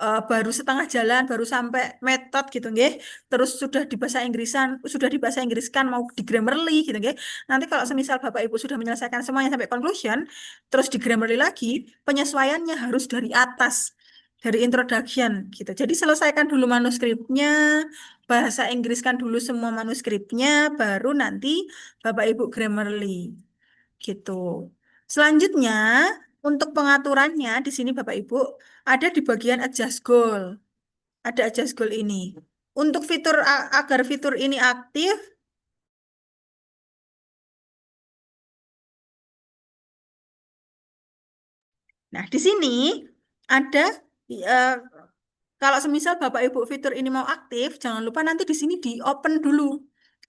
baru setengah jalan, baru sampai metode gitu nggih. Terus sudah di bahasa Inggriskan mau di Grammarly gitu nggih. Nanti kalau semisal Bapak Ibu sudah menyelesaikan semuanya sampai conclusion, terus di Grammarly lagi, penyesuaiannya harus dari atas, dari introduction gitu. Jadi selesaikan dulu manuskripnya, bahasa Inggriskan dulu semua manuskripnya, baru nanti Bapak Ibu Grammarly gitu. Selanjutnya, untuk pengaturannya di sini Bapak Ibu ada di bagian adjust goal. Ada adjust goal ini. Untuk fitur agar fitur ini aktif, nah di sini ada eh, kalau semisal Bapak Ibu fitur ini mau aktif, jangan lupa nanti di sini di open dulu.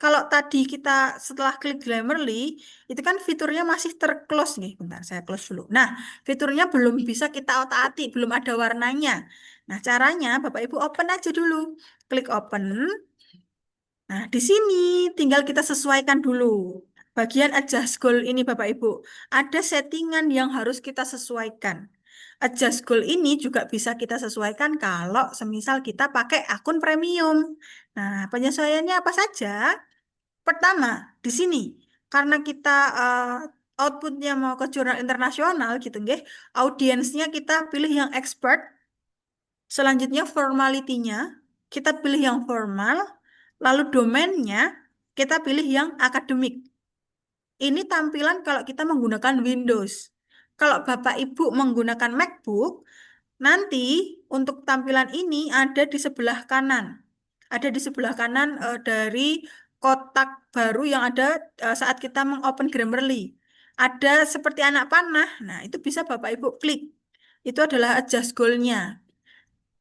Kalau tadi kita setelah klik Grammarly, itu kan fiturnya masih terclose nih. Bentar, saya close dulu. Nah, fiturnya belum bisa kita otak-atik, belum ada warnanya. Nah, caranya Bapak Ibu open aja dulu. Klik open. Nah, di sini tinggal kita sesuaikan dulu. Bagian adjust goal ini Bapak Ibu, ada settingan yang harus kita sesuaikan. Adjust goal ini juga bisa kita sesuaikan kalau semisal kita pakai akun premium. Nah, penyesuaiannya apa saja? Pertama, di sini karena kita outputnya mau ke jurnal internasional gitu, nggih, audiensnya kita pilih yang expert. Selanjutnya formalitinya kita pilih yang formal, lalu domainnya kita pilih yang akademik. Ini tampilan kalau kita menggunakan Windows. Kalau Bapak Ibu menggunakan MacBook, nanti untuk tampilan ini ada di sebelah kanan. Ada di sebelah kanan dari kotak baru yang ada saat kita mengopen Grammarly. Ada seperti anak panah. Nah, itu bisa Bapak Ibu klik. Itu adalah adjust goal-nya.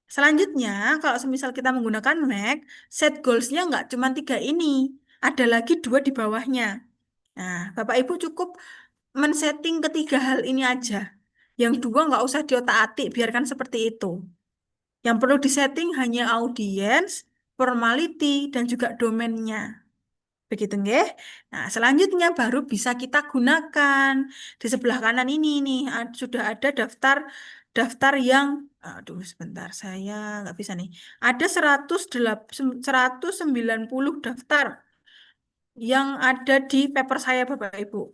Selanjutnya, kalau semisal kita menggunakan Mac, set goals-nya nggak cuma 3 ini. Ada lagi 2 di bawahnya. Nah, Bapak Ibu cukup men-setting ketiga hal ini aja. Yang 2 nggak usah diotak-atik, biarkan seperti itu. Yang perlu disetting hanya audience, formality, dan juga domainnya. Begitu nggih. Nah, selanjutnya baru bisa kita gunakan. Di sebelah kanan ini nih sudah ada daftar daftar yang aduh sebentar saya nggak bisa nih. Ada 190 daftar yang ada di paper saya Bapak Ibu.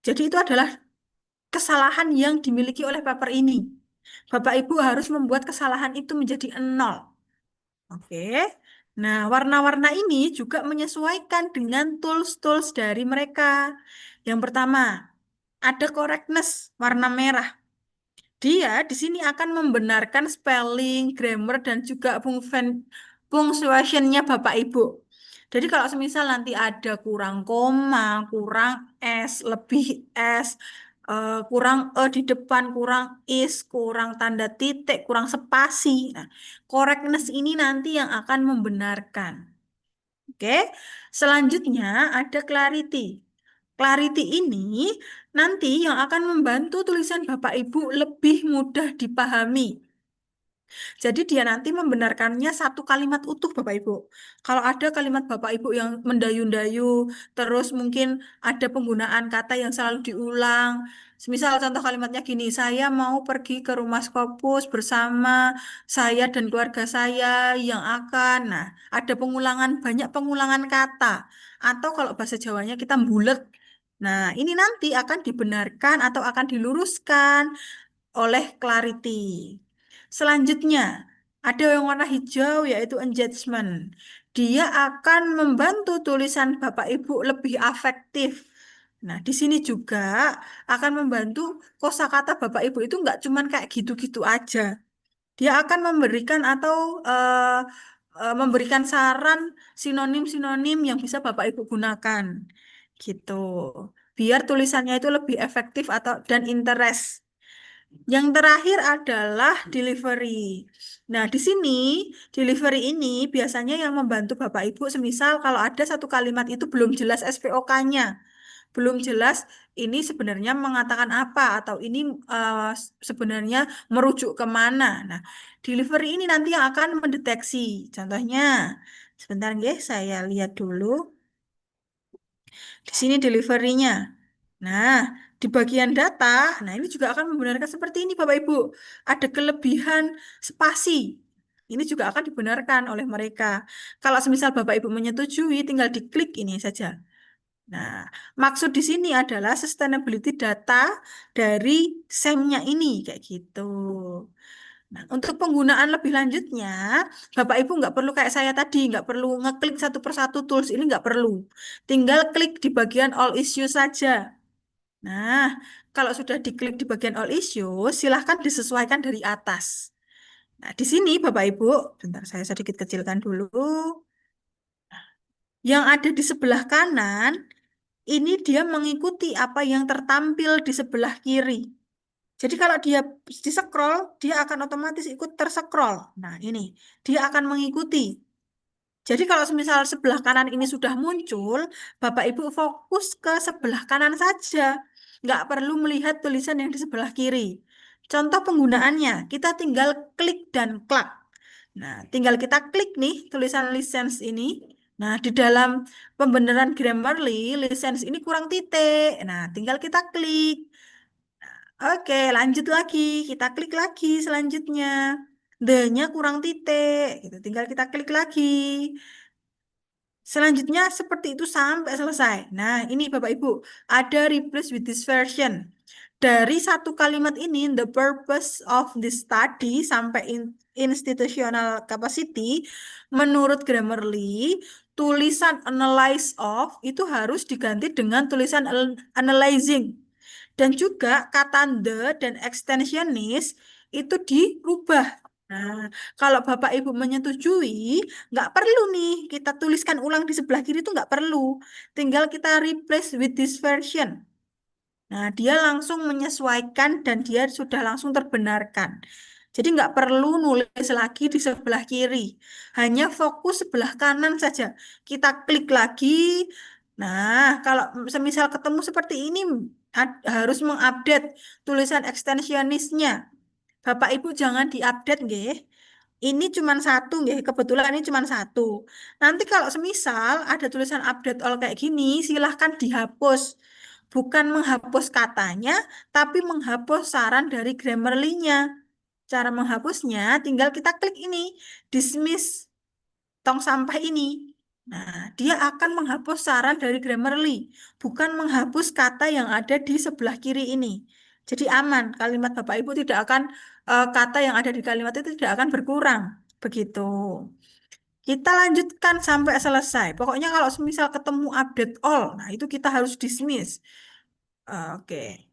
Jadi itu adalah kesalahan yang dimiliki oleh paper ini. Bapak Ibu harus membuat kesalahan itu menjadi 0. Oke. Nah, warna-warna ini juga menyesuaikan dengan tools-tools dari mereka. Yang pertama, ada correctness warna merah. Dia di sini akan membenarkan spelling, grammar, dan juga punctuation-nya Bapak Ibu. Jadi kalau semisal nanti ada kurang koma, kurang S, lebih S, kurang E di depan, kurang is, kurang tanda titik, kurang spasi. Nah, correctness ini nanti yang akan membenarkan. Oke, selanjutnya ada clarity. Clarity ini nanti yang akan membantu tulisan Bapak Ibu lebih mudah dipahami. Jadi dia nanti membenarkannya satu kalimat utuh Bapak Ibu. Kalau ada kalimat Bapak Ibu yang mendayu-dayu, terus mungkin ada penggunaan kata yang selalu diulang. Misal contoh kalimatnya gini, saya mau pergi ke rumah Scopus bersama saya dan keluarga saya yang akan. Nah, ada pengulangan, banyak pengulangan kata. Atau kalau bahasa Jawanya kita bulet. Nah, ini nanti akan dibenarkan atau akan diluruskan oleh Clarity. Selanjutnya, ada yang warna hijau yaitu engagement. Dia akan membantu tulisan Bapak Ibu lebih afektif. Nah, di sini juga akan membantu kosakata Bapak Ibu itu nggak cuman kayak gitu-gitu aja. Dia akan memberikan atau memberikan saran sinonim-sinonim yang bisa Bapak Ibu gunakan. Gitu. Biar tulisannya itu lebih efektif atau dan interest. Yang terakhir adalah delivery. Nah, di sini delivery ini biasanya yang membantu Bapak Ibu semisal kalau ada satu kalimat itu belum jelas SPOK-nya, belum jelas ini sebenarnya mengatakan apa atau ini sebenarnya merujuk kemana. Nah, delivery ini nanti yang akan mendeteksi. Contohnya, sebentar nggih, saya lihat dulu. Di sini delivery-nya. Nah, di bagian data, nah ini juga akan membenarkan seperti ini Bapak Ibu. Ada kelebihan spasi. Ini juga akan dibenarkan oleh mereka. Kalau semisal Bapak Ibu menyetujui, tinggal diklik ini saja. Nah, maksud di sini adalah sustainability data dari SEM-nya ini, kayak gitu. Nah, untuk penggunaan lebih lanjutnya, Bapak Ibu nggak perlu kayak saya tadi, nggak perlu ngeklik satu persatu tools ini, nggak perlu. Tinggal klik di bagian all issues saja. Nah, kalau sudah diklik di bagian all issues, silahkan disesuaikan dari atas. Nah, di sini Bapak Ibu, bentar saya sedikit kecilkan dulu. Yang ada di sebelah kanan, ini dia mengikuti apa yang tertampil di sebelah kiri. Jadi kalau dia di-scroll, dia akan otomatis ikut terscroll. Nah, ini dia akan mengikuti. Jadi kalau misal sebelah kanan ini sudah muncul, Bapak Ibu fokus ke sebelah kanan saja. Nggak perlu melihat tulisan yang di sebelah kiri. Contoh penggunaannya, kita tinggal klik dan klak. Nah, tinggal kita klik nih tulisan license ini. Nah, di dalam pembenaran Grammarly, license ini kurang titik. Nah, tinggal kita klik. Oke, lanjut lagi. Kita klik lagi selanjutnya. The-nya kurang titik. Gitu. Tinggal kita klik lagi. Selanjutnya seperti itu sampai selesai. Nah, ini Bapak Ibu, ada replace with this version. Dari satu kalimat ini, the purpose of this study sampai institutional capacity, menurut Grammarly, tulisan analyze of itu harus diganti dengan tulisan analyzing. Dan juga kata the dan extensionis itu dirubah. Nah, kalau Bapak Ibu menyetujui, nggak perlu nih kita tuliskan ulang di sebelah kiri itu nggak perlu. Tinggal kita replace with this version. Nah, dia langsung menyesuaikan dan dia sudah langsung terbenarkan. Jadi nggak perlu nulis lagi di sebelah kiri. Hanya fokus sebelah kanan saja. Kita klik lagi. Nah, kalau semisal ketemu seperti ini, harus mengupdate tulisan ekstensionisnya. Bapak Ibu jangan diupdate nggih. Ini cuma satu nggih, kebetulan ini cuma satu. Nanti kalau semisal ada tulisan update all kayak gini, silahkan dihapus. Bukan menghapus katanya, tapi menghapus saran dari Grammarly-nya. Cara menghapusnya tinggal kita klik ini, dismiss tong sampah ini. Nah, dia akan menghapus saran dari Grammarly, bukan menghapus kata yang ada di sebelah kiri ini. Jadi aman, kalimat Bapak Ibu tidak akan kata yang ada di kalimat itu tidak akan berkurang. Begitu. Kita lanjutkan sampai selesai. Pokoknya kalau misal ketemu update all, nah itu kita harus dismiss. Oke.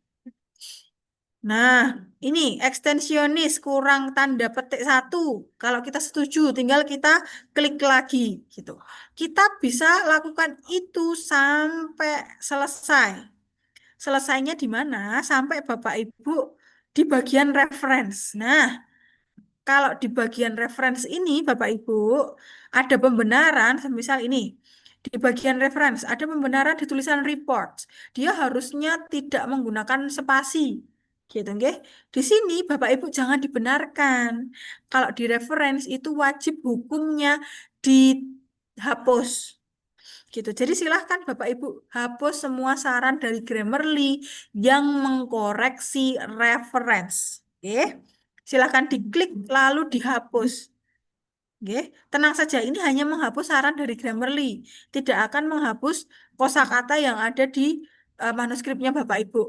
Nah, ini ekstensionis kurang tanda petik satu. Kalau kita setuju, tinggal kita klik lagi gitu. Kita bisa lakukan itu sampai selesai. Selesainya di mana? Sampai Bapak Ibu di bagian reference. Nah, kalau di bagian reference ini Bapak Ibu ada pembenaran, misal ini. Di bagian reference ada pembenaran di tulisan reports. Dia harusnya tidak menggunakan spasi. Gitu, nggih. Di sini Bapak Ibu jangan dibenarkan. Kalau di reference itu wajib hukumnya dihapus. Gitu. Jadi silahkan Bapak Ibu hapus semua saran dari Grammarly yang mengkoreksi reference. Oke. Silahkan diklik lalu dihapus. Oke. Tenang saja, ini hanya menghapus saran dari Grammarly, tidak akan menghapus kosakata yang ada di manuskripnya Bapak Ibu.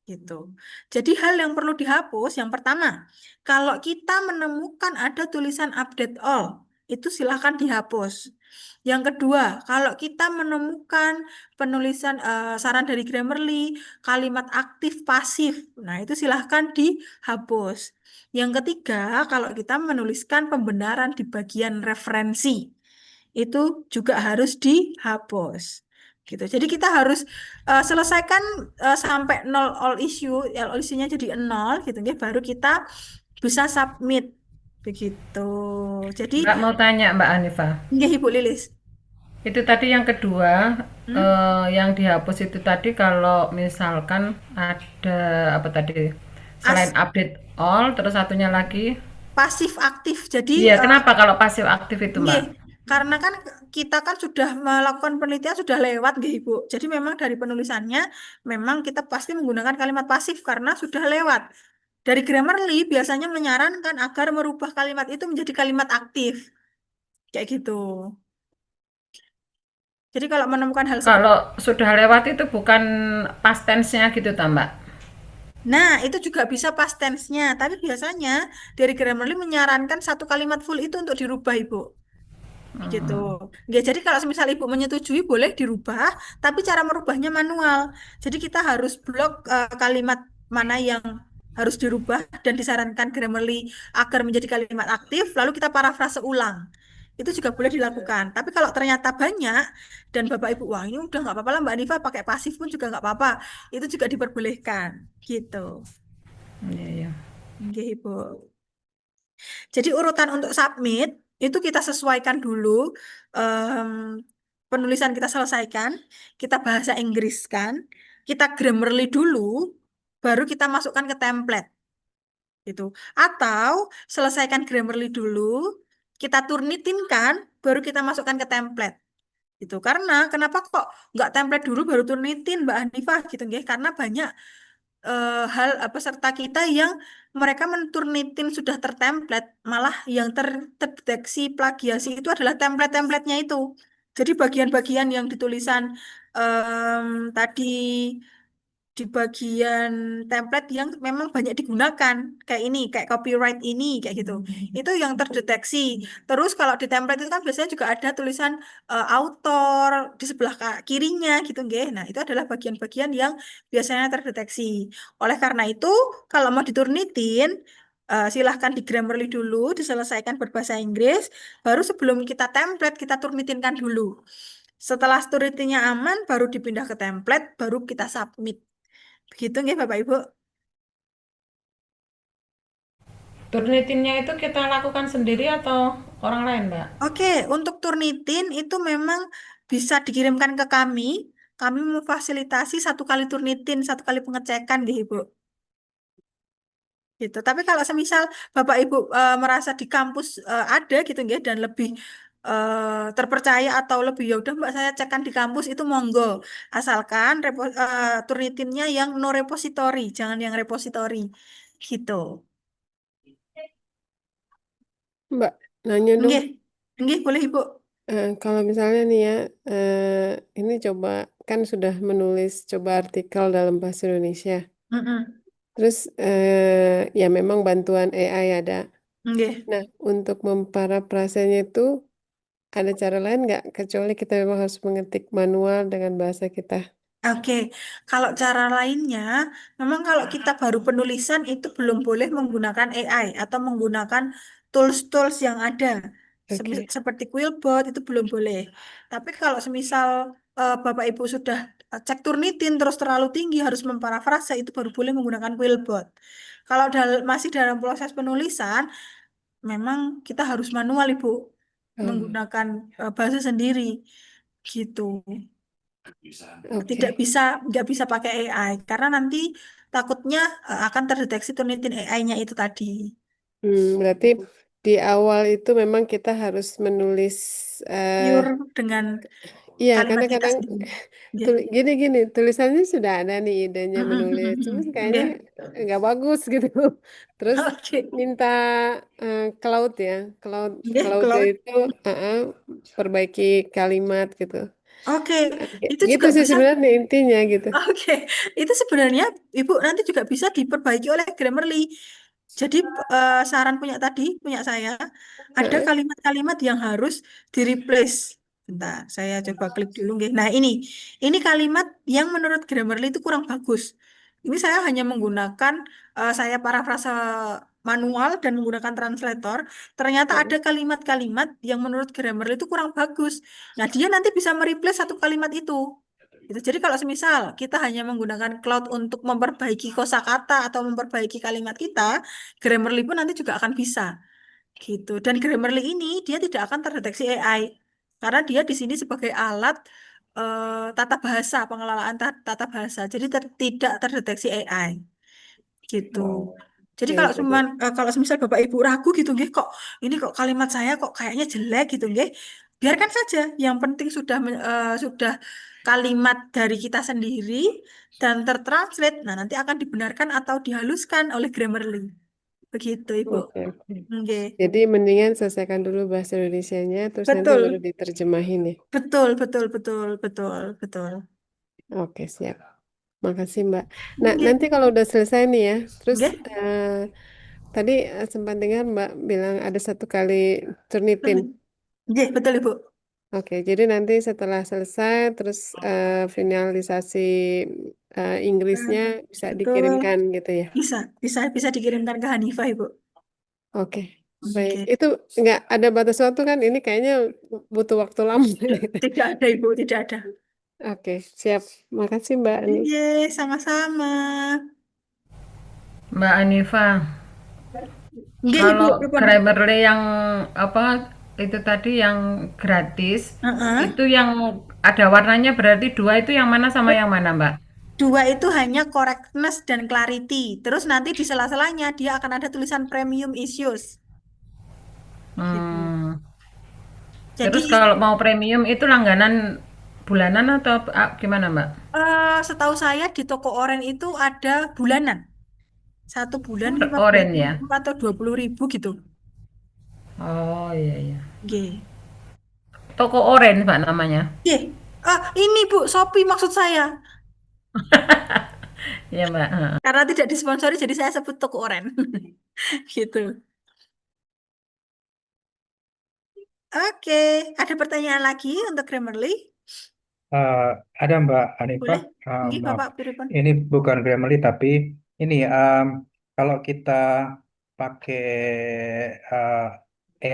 Gitu. Jadi hal yang perlu dihapus, yang pertama, kalau kita menemukan ada tulisan update all, itu silahkan dihapus. Yang kedua, kalau kita menemukan penulisan saran dari Grammarly, kalimat aktif pasif, nah itu silahkan dihapus. Yang ketiga, kalau kita menuliskan pembenaran di bagian referensi, itu juga harus dihapus. Gitu. Jadi kita harus selesaikan sampai nol all issue-nya jadi nol, gitu ya, baru kita bisa submit. Begitu. Jadi, Mbak mau tanya Mbak Hanifa. nggih Ibu Lilis. Itu tadi yang kedua, yang dihapus itu tadi kalau misalkan ada apa tadi selain update all, terus satunya lagi, Pasif aktif. Jadi iya kenapa kalau pasif aktif itu Mbak? nggih, karena kan kita kan sudah melakukan penelitian sudah lewat nggih Ibu. Jadi memang dari penulisannya memang kita pasti menggunakan kalimat pasif karena sudah lewat. Dari Grammarly biasanya menyarankan agar merubah kalimat itu menjadi kalimat aktif. Kayak gitu. Jadi kalau menemukan hal seperti Kalau sudah lewat itu bukan past tense-nya gitu ta Mbak? Nah, itu juga bisa past tense-nya, tapi biasanya dari Grammarly menyarankan satu kalimat full itu untuk dirubah, Ibu. Gitu. Ya, jadi kalau misal Ibu menyetujui boleh dirubah, tapi cara merubahnya manual. Jadi kita harus blok kalimat mana yang harus dirubah dan disarankan Grammarly agar menjadi kalimat aktif, lalu kita parafrase ulang. Itu juga boleh dilakukan. Tapi kalau ternyata banyak dan Bapak Ibu, wah ini udah nggak apa-apa lah Mbak Nifa pakai pasif pun juga nggak apa-apa. Itu juga diperbolehkan. Gitu. Iya, iya. Oke, Ibu. Jadi urutan untuk submit itu kita sesuaikan dulu, em, penulisan kita selesaikan, kita bahasa Inggriskan, kita Grammarly dulu, baru kita masukkan ke template gitu. Atau selesaikan Grammarly dulu, kita turnitinkan, baru kita masukkan ke template gitu. Karena kenapa kok nggak template dulu baru turnitin Mbak Hanifah gitu nggih? Karena banyak hal peserta kita yang mereka menturnitin sudah tertemplate, malah yang terdeteksi plagiasi itu adalah template-templatenya itu. Jadi bagian-bagian yang ditulisan tadi di bagian template yang memang banyak digunakan kayak ini, kayak copyright ini kayak gitu, itu yang terdeteksi. Terus kalau di template itu kan biasanya juga ada tulisan autor di sebelah kirinya gitu nggih. Nah itu adalah bagian-bagian yang biasanya terdeteksi. Oleh karena itu kalau mau diturnitin, silahkan di Grammarly dulu diselesaikan berbahasa Inggris, baru sebelum kita template kita turnitinkan dulu. Setelah turnitinnya aman, baru dipindah ke template, baru kita submit. Begitu nggih Bapak Ibu. Turnitinnya itu kita lakukan sendiri atau orang lain, Mbak? Oke, untuk Turnitin itu memang bisa dikirimkan ke kami. Kami memfasilitasi 1 kali Turnitin, 1 kali pengecekan gitu, Ibu. Gitu. Tapi kalau semisal Bapak Ibu merasa di kampus ada gitu nggih dan lebih terpercaya atau lebih ya udah Mbak saya cekkan di kampus itu monggo. Asalkan Turnitinnya yang no repository, jangan yang repository. Gitu. Mbak, nanya dong. Nggih. Nggih, boleh Ibu. Kalau misalnya nih ya, ini coba kan sudah menulis coba artikel dalam bahasa Indonesia. Mm-mm. Terus ya memang bantuan AI ada. Nggih. Nah, untuk memparafrasenya itu ada cara lain nggak? Kecuali kita memang harus mengetik manual dengan bahasa kita. Oke, kalau cara lainnya, memang kalau kita baru penulisan itu belum boleh menggunakan AI atau menggunakan tools-tools yang ada, Oke. seperti Quillbot itu belum boleh. Tapi kalau semisal Bapak Ibu sudah cek Turnitin terus terlalu tinggi harus memparafrase itu baru boleh menggunakan Quillbot. Kalau masih dalam proses penulisan, memang kita harus manual Ibu, Oh, menggunakan bahasa sendiri, gitu. oke. Nggak bisa pakai AI karena nanti takutnya akan terdeteksi Turnitin AI-nya itu tadi. Berarti di awal itu memang kita harus menulis, Pure dengan iya, kalimat karena kita kadang sendiri. Nggih. gini, tulisannya sudah ada nih idenya Mm, mm, menulis, mm, mm, cuman mm. kayaknya Nggih. nggak bagus gitu. Terus Oke. minta Claude ya, Claude, Nggih, Claude Claude. itu perbaiki kalimat gitu. Oke, itu Gitu juga sih bisa. sebenarnya intinya gitu. Oke, itu sebenarnya Ibu nanti juga bisa diperbaiki oleh Grammarly. Jadi saran punya saya, ada Heeh. kalimat-kalimat yang harus di-replace. Bentar, saya coba klik dulu nggih. Nah, ini kalimat yang menurut Grammarly itu kurang bagus. Ini saya hanya menggunakan saya parafrase manual dan menggunakan translator. Ternyata ada Heeh. kalimat-kalimat yang menurut Grammarly itu kurang bagus. Nah, dia nanti bisa mereplace 1 kalimat itu. Gitu. Jadi kalau semisal kita hanya menggunakan Cloud untuk memperbaiki kosakata atau memperbaiki kalimat kita, Grammarly pun nanti juga akan bisa. Gitu. Dan Grammarly ini dia tidak akan terdeteksi AI karena dia di sini sebagai alat tata bahasa, pengelolaan tata bahasa. Jadi tidak terdeteksi AI. Gitu. Jadi Oke, kalau jadi cuman kalau semisal Bapak Ibu ragu gitu nggih kok ini kok kalimat saya kok kayaknya jelek gitu nggih. Biarkan saja. Yang penting sudah kalimat dari kita sendiri dan tertranslate. Nah, nanti akan dibenarkan atau dihaluskan oleh Grammarly. Begitu, Ibu. oke, oke. Nggih. Jadi mendingan selesaikan dulu bahasa Indonesianya, terus nanti baru Betul. diterjemahin ya. Betul, betul, betul, betul, betul. Oke, siap. Makasih, Mbak. Nah, Nggih. nanti kalau udah selesai nih ya, terus Nggih. tadi sempat dengar Mbak bilang ada 1 kali turnitin. Nggih, betul, Ibu. Oke, jadi nanti setelah selesai, terus finalisasi Inggrisnya Hmm, bisa betul. dikirimkan gitu ya. Bisa dikirimkan ke Hanifah, Ibu. Oke, baik. Oke. Itu nggak ada batas waktu kan? Ini kayaknya butuh waktu lama. Tidak ada, Ibu, tidak ada. Oke, siap. Makasih Mbak Ani. Iya, sama-sama. Mbak Anifa, Nggih, Ibu, kalau pripun? Grammarly yang apa itu tadi yang gratis, Heeh. itu yang ada warnanya berarti 2 itu yang mana sama yang mana, Mbak? Dua itu hanya correctness dan clarity. Terus nanti di sela-selanya dia akan ada tulisan premium issues. Gitu. Hmm. Jadi Terus kalau mau premium itu langganan bulanan atau gimana, Mbak? setahu saya di toko oren itu ada bulanan. 1 bulan lima belas Oren ya? ribu atau 20.000 gitu. Oh iya iya. G. Toko oren, Mbak namanya. Ini Bu, Shopee maksud saya. Iya, Mbak. Heeh. Karena tidak disponsori, jadi saya sebut toko oren. Gitu. Oke, ada pertanyaan lagi untuk Grammarly? Eh, ada Mbak Hanifah, Boleh? Nggih, maaf, Bapak Piripun. ini bukan Grammarly tapi ini kalau kita pakai eh,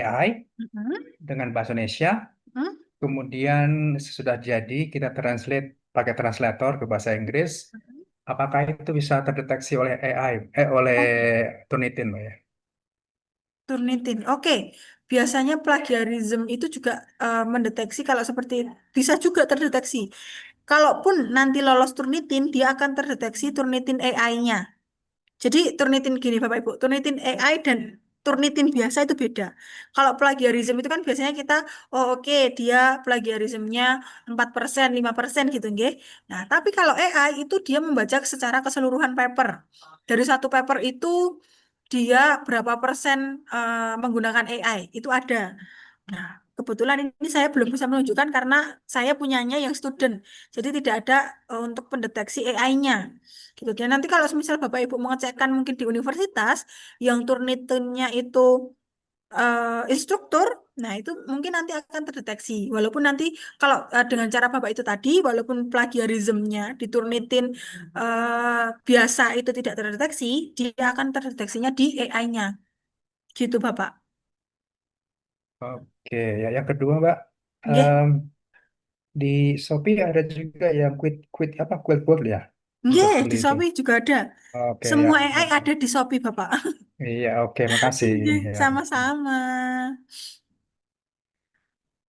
AI Mhm. dengan bahasa Indonesia, Hmm? kemudian sesudah jadi kita translate pakai translator ke bahasa Inggris, apakah itu bisa terdeteksi oleh AI, oleh Oh, Turnitin, Mbak ya? Turnitin. Oke. Biasanya plagiarism itu juga mendeteksi kalau seperti bisa juga terdeteksi. Kalaupun nanti lolos Turnitin, dia akan terdeteksi Turnitin AI-nya. Jadi Turnitin gini Bapak Ibu, Turnitin AI dan Turnitin biasa itu beda. Kalau plagiarism itu kan biasanya kita, oh oke dia plagiarismnya 4%, 5% gitu nggih. Nah, tapi kalau AI itu dia membaca secara keseluruhan paper. Dari satu paper itu dia berapa persen menggunakan AI, itu ada. Nah, kebetulan ini saya belum bisa menunjukkan karena saya punyanya yang student. Jadi tidak ada untuk pendeteksi AI-nya. Gitu. Dan nanti kalau misal Bapak Ibu mengecekkan mungkin di universitas yang Turnitinnya itu instruktur, nah itu mungkin nanti akan terdeteksi. Walaupun nanti kalau dengan cara Bapak itu tadi, walaupun plagiarismnya di Turnitin biasa itu tidak terdeteksi, dia akan terdeteksinya di AI-nya. Gitu Bapak. Oke, ya yang kedua Mbak, Nggih. em, di Shopee ada juga yang quit apa quit quote ya untuk Nggih, di beli itu. Shopee juga ada. Oke ya, Semua AI oke. ada di Shopee, Bapak. Iya, oke, makasih. Nggih, Ya. sama-sama.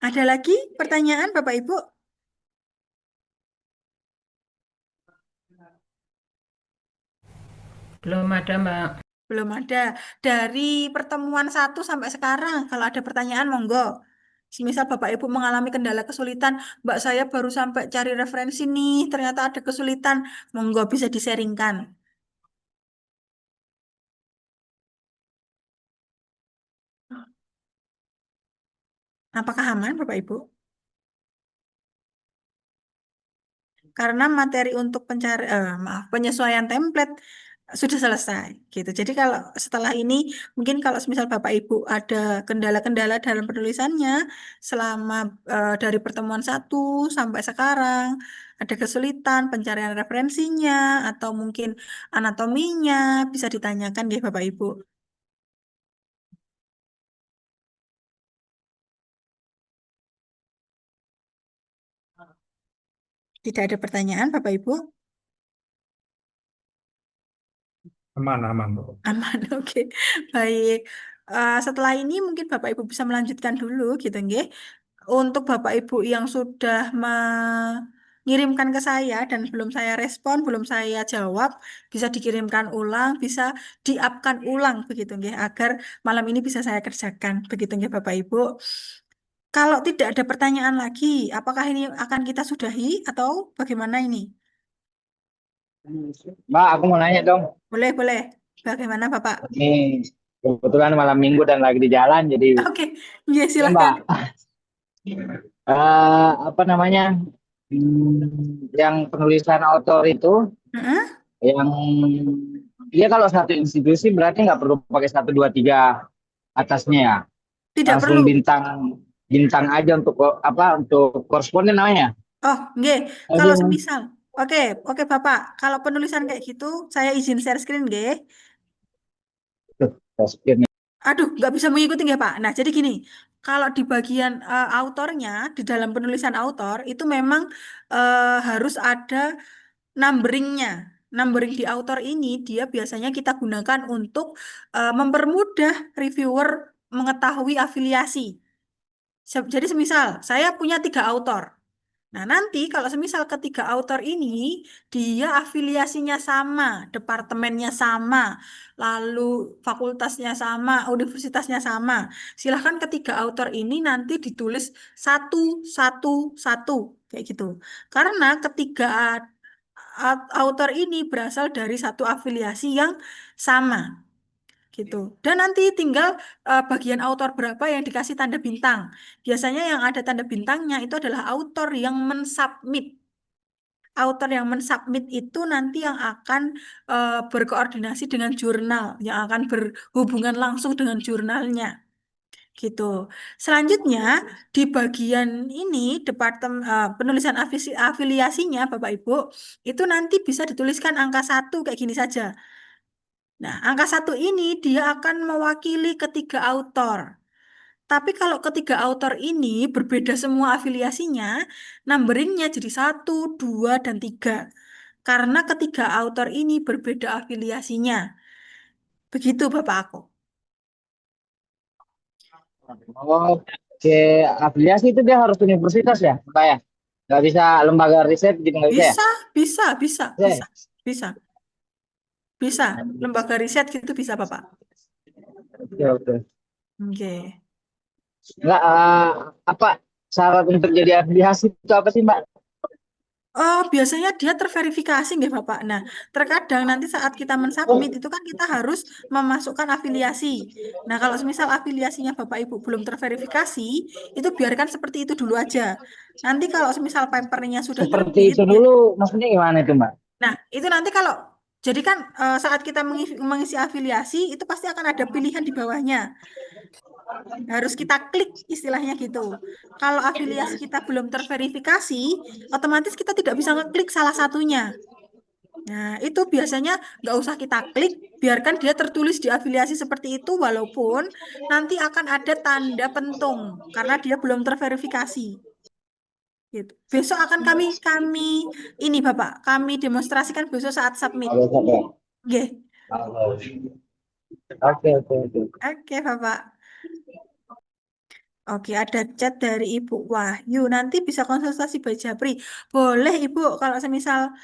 Ada lagi pertanyaan, Bapak Ibu? Belum ada, Mbak. Belum ada. Dari pertemuan 1 sampai sekarang, kalau ada pertanyaan, monggo. Misal Bapak Ibu mengalami kendala kesulitan, Mbak saya baru sampai cari referensi nih, ternyata ada kesulitan, monggo bisa disaringkan. Apakah aman, Bapak Ibu? Karena materi untuk penyesuaian template sudah selesai gitu. Jadi kalau setelah ini mungkin kalau misal Bapak Ibu ada kendala-kendala dalam penulisannya selama dari pertemuan 1 sampai sekarang ada kesulitan pencarian referensinya atau mungkin anatominya bisa ditanyakan ya Bapak Ibu. Tidak ada pertanyaan Bapak Ibu? Aman, aman. Aman, oke. Baik. Setelah ini mungkin Bapak Ibu bisa melanjutkan dulu gitu, nggih. Untuk Bapak Ibu yang sudah mengirimkan ke saya dan belum saya respon, belum saya jawab, bisa dikirimkan ulang, bisa di-up-kan ulang begitu nggih, agar malam ini bisa saya kerjakan. Begitu nggih Bapak Ibu. Kalau tidak ada pertanyaan lagi, apakah ini akan kita sudahi atau bagaimana ini? Mbak, aku mau nanya dong. Boleh, boleh. Bagaimana Bapak? Ini kebetulan malam minggu dan lagi di jalan, jadi Oke, ya ya silahkan. Mbak, apa namanya, yang penulisan autor itu, Heeh. yang dia kalau satu institusi berarti nggak perlu pakai 1, 2, 3 atasnya ya, Tidak langsung perlu. bintang bintang aja untuk apa untuk koresponden namanya. Oh, nggih. Kalau Aduh, semisal, oke, oke Bapak. Kalau penulisan kayak gitu, saya izin share screen, nggih. koresponden. Aduh, nggak bisa mengikuti nggih Pak. Nah, jadi gini, kalau di bagian autornya, di dalam penulisan autor itu memang harus ada numberingnya. Numbering di autor ini dia biasanya kita gunakan untuk mempermudah reviewer mengetahui afiliasi. Jadi semisal saya punya 3 autor. Nah, nanti kalau semisal ketiga autor ini dia afiliasinya sama, departemennya sama, lalu fakultasnya sama, universitasnya sama. Silahkan ketiga autor ini nanti ditulis satu, satu, satu, kayak gitu. Karena ketiga autor ini berasal dari satu afiliasi yang sama gitu. Dan nanti tinggal bagian autor berapa yang dikasih tanda bintang. Biasanya yang ada tanda bintangnya itu adalah autor yang mensubmit. Autor yang mensubmit itu nanti yang akan berkoordinasi dengan jurnal, yang akan berhubungan langsung dengan jurnalnya. Gitu. Selanjutnya di bagian ini departemen penulisan afiliasinya Bapak Ibu itu nanti bisa dituliskan angka 1 kayak gini saja. Nah, angka 1 ini dia akan mewakili ketiga autor. Tapi kalau ketiga autor ini berbeda semua afiliasinya, numberingnya jadi 1, 2, dan 3. Karena ketiga autor ini berbeda afiliasinya. Begitu Bapak aku. Oh, oke, afiliasi itu dia harus universitas ya, Pak ya? Nggak bisa lembaga riset gitu, nggak bisa ya? Bisa, bisa, bisa, Bisa ya? bisa, bisa, bisa. Lembaga riset gitu bisa Bapak. Oke, oke. Oke. Nggak, apa syarat untuk jadi afiliasi itu apa sih, Mbak? Oh, biasanya dia terverifikasi nggih Bapak. Nah, terkadang nanti saat kita mensubmit itu kan kita harus memasukkan afiliasi. Nah, kalau misal afiliasinya Bapak Ibu belum terverifikasi, itu biarkan seperti itu dulu aja. Nanti kalau misal papernya sudah Seperti terbit, itu dulu, maksudnya gimana itu, Mbak? nah itu nanti kalau jadi kan saat kita mengisi afiliasi itu pasti akan ada pilihan di bawahnya. Harus kita klik istilahnya gitu. Kalau afiliasi kita belum terverifikasi, otomatis kita tidak bisa ngeklik salah satunya. Nah, itu biasanya nggak usah kita klik, biarkan dia tertulis di afiliasi seperti itu, walaupun nanti akan ada tanda pentung karena dia belum terverifikasi. Gitu. Besok akan kami ini Bapak, kami demonstrasikan besok saat submit. Kalau sampai. Oke, Oke, oke, oke. oke Bapak. Oke, ada chat dari Ibu Wahyu. Nanti bisa konsultasi Mbak Japri. Boleh Ibu, kalau semisal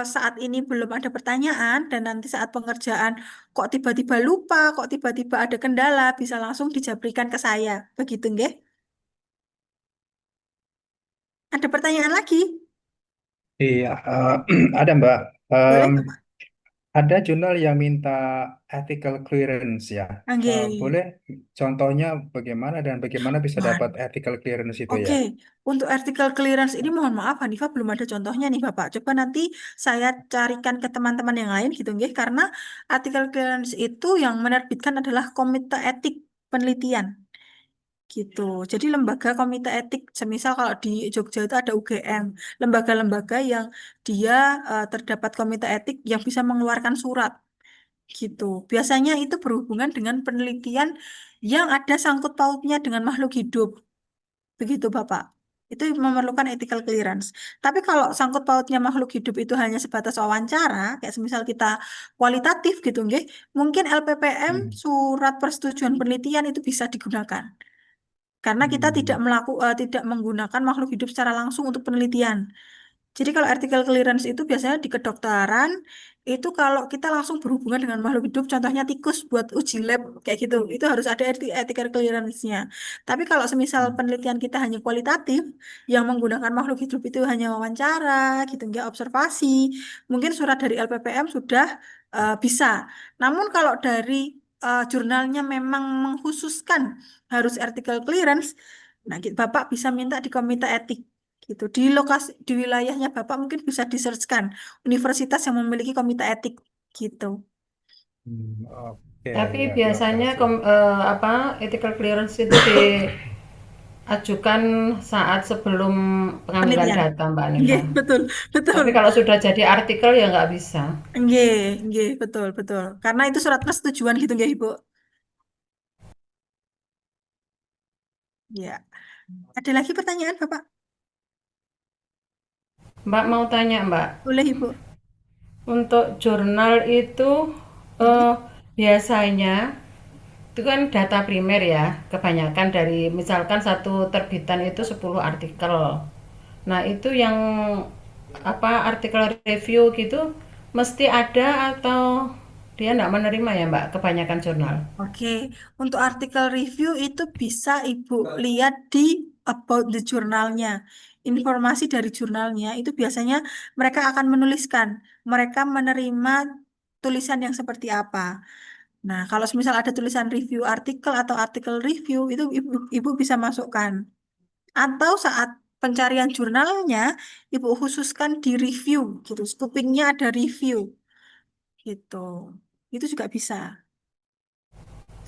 saat ini belum ada pertanyaan dan nanti saat pengerjaan kok tiba-tiba lupa, kok tiba-tiba ada kendala, bisa langsung dijabrikan ke saya. Begitu nggih? Ada pertanyaan lagi? Iya, ada Mbak. Boleh, Em, Bapak? ada jurnal yang minta ethical clearance ya. Oke. Boleh contohnya bagaimana dan bagaimana bisa dapat ethical clearance itu Oke, ya? untuk artikel clearance ini mohon maaf Hanifah belum ada contohnya nih Bapak. Coba nanti saya carikan ke teman-teman yang lain gitu nggih karena artikel clearance itu yang menerbitkan adalah Komite Etik Penelitian gitu. Jadi lembaga komite etik, semisal kalau di Jogja itu ada UGM, lembaga-lembaga yang dia terdapat komite etik yang bisa mengeluarkan surat gitu. Biasanya itu berhubungan dengan penelitian yang ada sangkut pautnya dengan makhluk hidup. Begitu, Bapak. Itu memerlukan ethical clearance. Tapi kalau sangkut pautnya makhluk hidup itu hanya sebatas wawancara, kayak semisal kita kualitatif gitu, nggih, mungkin LPPM Hmm. surat persetujuan penelitian itu bisa digunakan. Karena kita Hmm. tidak menggunakan makhluk hidup secara langsung untuk penelitian. Jadi kalau artikel clearance itu biasanya di kedokteran itu kalau kita langsung berhubungan dengan makhluk hidup, contohnya tikus buat uji lab kayak gitu, itu harus ada ethical clearance-nya. Tapi kalau semisal penelitian kita hanya kualitatif, yang menggunakan makhluk hidup itu hanya wawancara, gitu nggak observasi, mungkin surat dari LPPM sudah bisa. Namun kalau dari jurnalnya memang mengkhususkan harus artikel clearance, nah Bapak bisa minta di komite etik gitu di lokasi di wilayahnya Bapak mungkin bisa di-searchkan universitas yang memiliki komite etik gitu. Oke, Tapi ya, terima biasanya kasih. ethical clearance itu diajukan saat sebelum pengambilan Penelitian. data, Mbak Nggih, Anifa. betul, betul. Tapi kalau sudah jadi artikel ya nggak bisa. Nggih, nggih, betul, betul. Karena itu surat persetujuan gitu nggih, Ibu. Ya. Ada lagi pertanyaan, Bapak? Mbak mau tanya, Mbak, Boleh, Ibu. untuk jurnal itu Nggih. biasanya Itu kan data primer ya, kebanyakan dari misalkan satu terbitan itu 10 artikel. Nah, itu yang apa artikel review gitu mesti ada atau dia nggak menerima ya, Mbak, kebanyakan jurnal. Oke, untuk artikel review itu bisa Ibu lihat di about the jurnalnya. Informasi dari jurnalnya itu biasanya mereka akan menuliskan, mereka menerima tulisan yang seperti apa. Nah, kalau misal ada tulisan review artikel atau artikel review itu Ibu bisa masukkan. Atau saat pencarian jurnalnya, Ibu khususkan di review gitu. Scoopingnya ada review gitu. Itu juga bisa.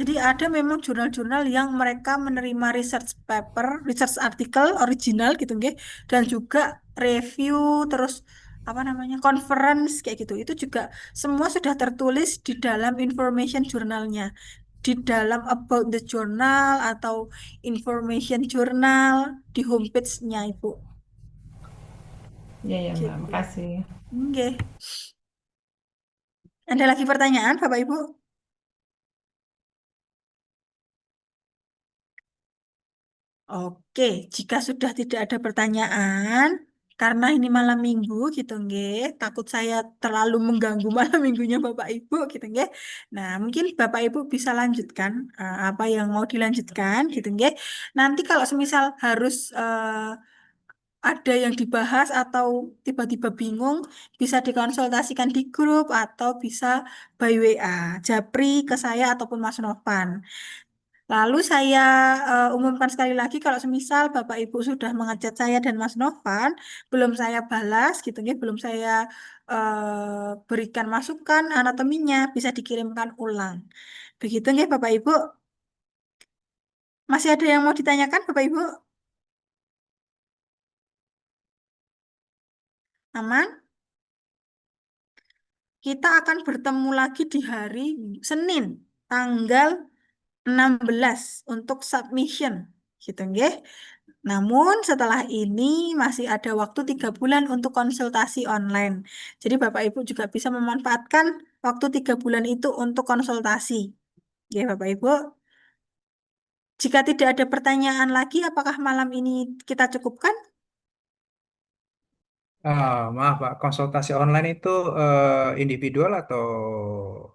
Jadi ada memang jurnal-jurnal yang mereka menerima research paper, research artikel original gitu nggih, dan juga review terus apa namanya conference kayak gitu. Itu juga semua sudah tertulis di dalam information jurnalnya, di dalam about the journal atau information journal di homepage-nya Ibu. Iya ya, Mbak. Gitu. Makasih. Nggih. Ada lagi pertanyaan Bapak Ibu? Oke, jika sudah tidak ada pertanyaan, karena ini malam minggu gitu nggih, takut saya terlalu mengganggu malam minggunya Bapak Ibu gitu nggih. Nah, mungkin Bapak Ibu bisa lanjutkan apa yang mau dilanjutkan gitu nggih. Nanti kalau semisal harus ada yang dibahas atau tiba-tiba bingung, bisa dikonsultasikan di grup atau bisa by WA, Japri ke saya ataupun Mas Novan. Lalu saya umumkan sekali lagi kalau semisal Bapak Ibu sudah mengechat saya dan Mas Novan, belum saya balas gitu nggih, belum saya berikan masukan anatominya, bisa dikirimkan ulang. Begitu nggih Bapak Ibu? Masih ada yang mau ditanyakan Bapak Ibu? Aman? Kita akan bertemu lagi di hari Senin, tanggal 16 untuk submission. Gitu nggih. Namun setelah ini masih ada waktu 3 bulan untuk konsultasi online. Jadi Bapak Ibu juga bisa memanfaatkan waktu 3 bulan itu untuk konsultasi. Ya Bapak Ibu, jika tidak ada pertanyaan lagi, apakah malam ini kita cukupkan? Maaf Pak, konsultasi online itu individual atau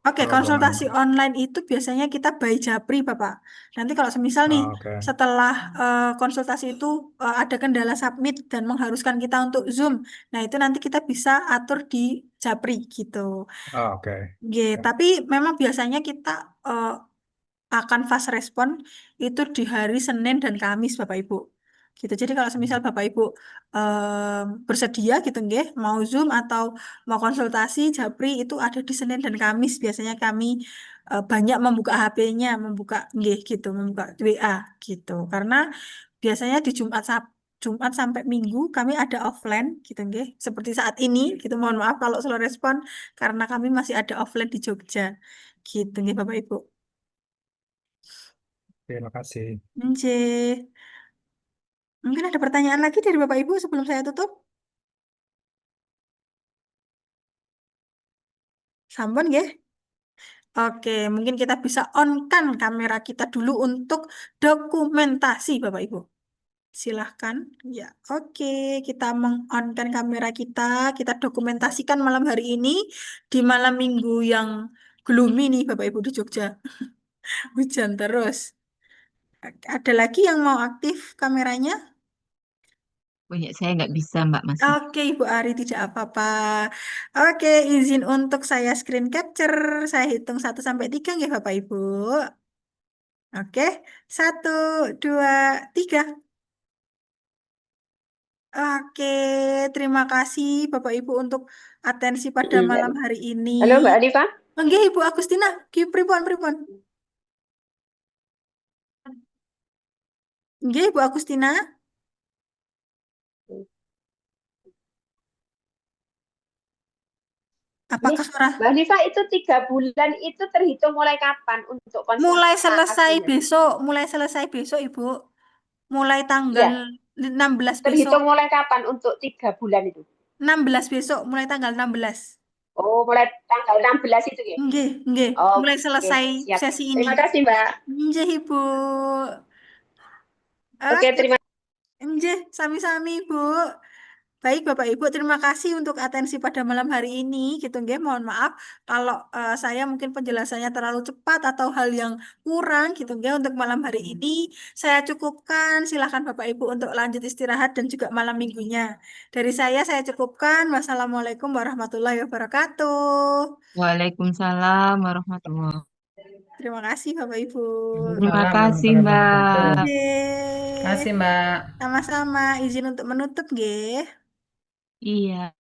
Oke, rombongan konsultasi Pak? online itu biasanya kita by Japri, Bapak. Nanti kalau semisal nih, Oke. setelah konsultasi itu ada kendala submit dan mengharuskan kita untuk Zoom, nah itu nanti kita bisa atur di Japri gitu. Oke. Ya. Tapi memang biasanya kita eh, akan fast respon itu di hari Senin dan Kamis, Bapak Ibu. Gitu. Jadi kalau semisal Bapak Ibu bersedia gitu nggih, mau Zoom atau mau konsultasi Japri itu ada di Senin dan Kamis. Biasanya kami banyak membuka HP-nya, membuka nggih gitu, membuka WA gitu. Karena biasanya di Jumat sampai Minggu kami ada offline gitu nggih. Seperti saat ini gitu. Mohon maaf kalau slow respon karena kami masih ada offline di Jogja. Gitu nggih Bapak Ibu. Terima kasih. Nggih. Mungkin ada pertanyaan lagi dari Bapak Ibu sebelum saya tutup? Sampun nggih? Oke, mungkin kita bisa on-kan kamera kita dulu untuk dokumentasi Bapak Ibu. Silahkan. Ya, oke. Kita meng-on-kan kamera kita dokumentasikan malam hari ini di malam minggu yang gloomy nih Bapak Ibu di Jogja. Hujan terus. Ada lagi yang mau aktif kameranya? Punya saya nggak bisa Mbak masih. Oke, Ibu Ari tidak apa-apa. Oke, izin untuk saya screen capture. Saya hitung 1 sampai 3 ya Bapak Ibu. Oke, 1, 2, 3. Oke, terima kasih Bapak Ibu untuk atensi pada malam hari ini. Halo Mbak Adifa. Oke, Ibu Agustina. Pripun, pripun. Oke, Ibu Agustina. Nih, Apakah suara Mbak Adifa itu 3 bulan itu terhitung mulai kapan untuk konsultasinya? mulai selesai besok, Ibu. Mulai tanggal Iya, 16 besok. terhitung mulai kapan untuk 3 bulan itu? 16 besok, mulai tanggal 16. Oh, mulai tanggal 16 itu ya? Nggih, nggih, mulai Oke, selesai siap. sesi ini. Terima kasih, Mbak. Nggih, Ibu. Oke, Oke, terima nggih, sami-sami, Bu. Baik, Bapak Ibu, terima kasih untuk atensi pada malam hari ini. Gitu, nggih. Mohon maaf kalau saya mungkin penjelasannya terlalu cepat atau hal yang kurang, gitu, nggih. Untuk malam hari ini saya cukupkan. Silakan Bapak Ibu untuk lanjut istirahat dan juga malam minggunya. Dari saya cukupkan. Wassalamualaikum warahmatullahi wabarakatuh. Waalaikumsalam warahmatullahi wabarakatuh. Terima kasih Bapak Ibu. Terima Salam kasih, warahmatullahi wabarakatuh. Mbak. Oke. Kasih, Mbak. Sama-sama. Izin untuk menutup, nggih. Iya.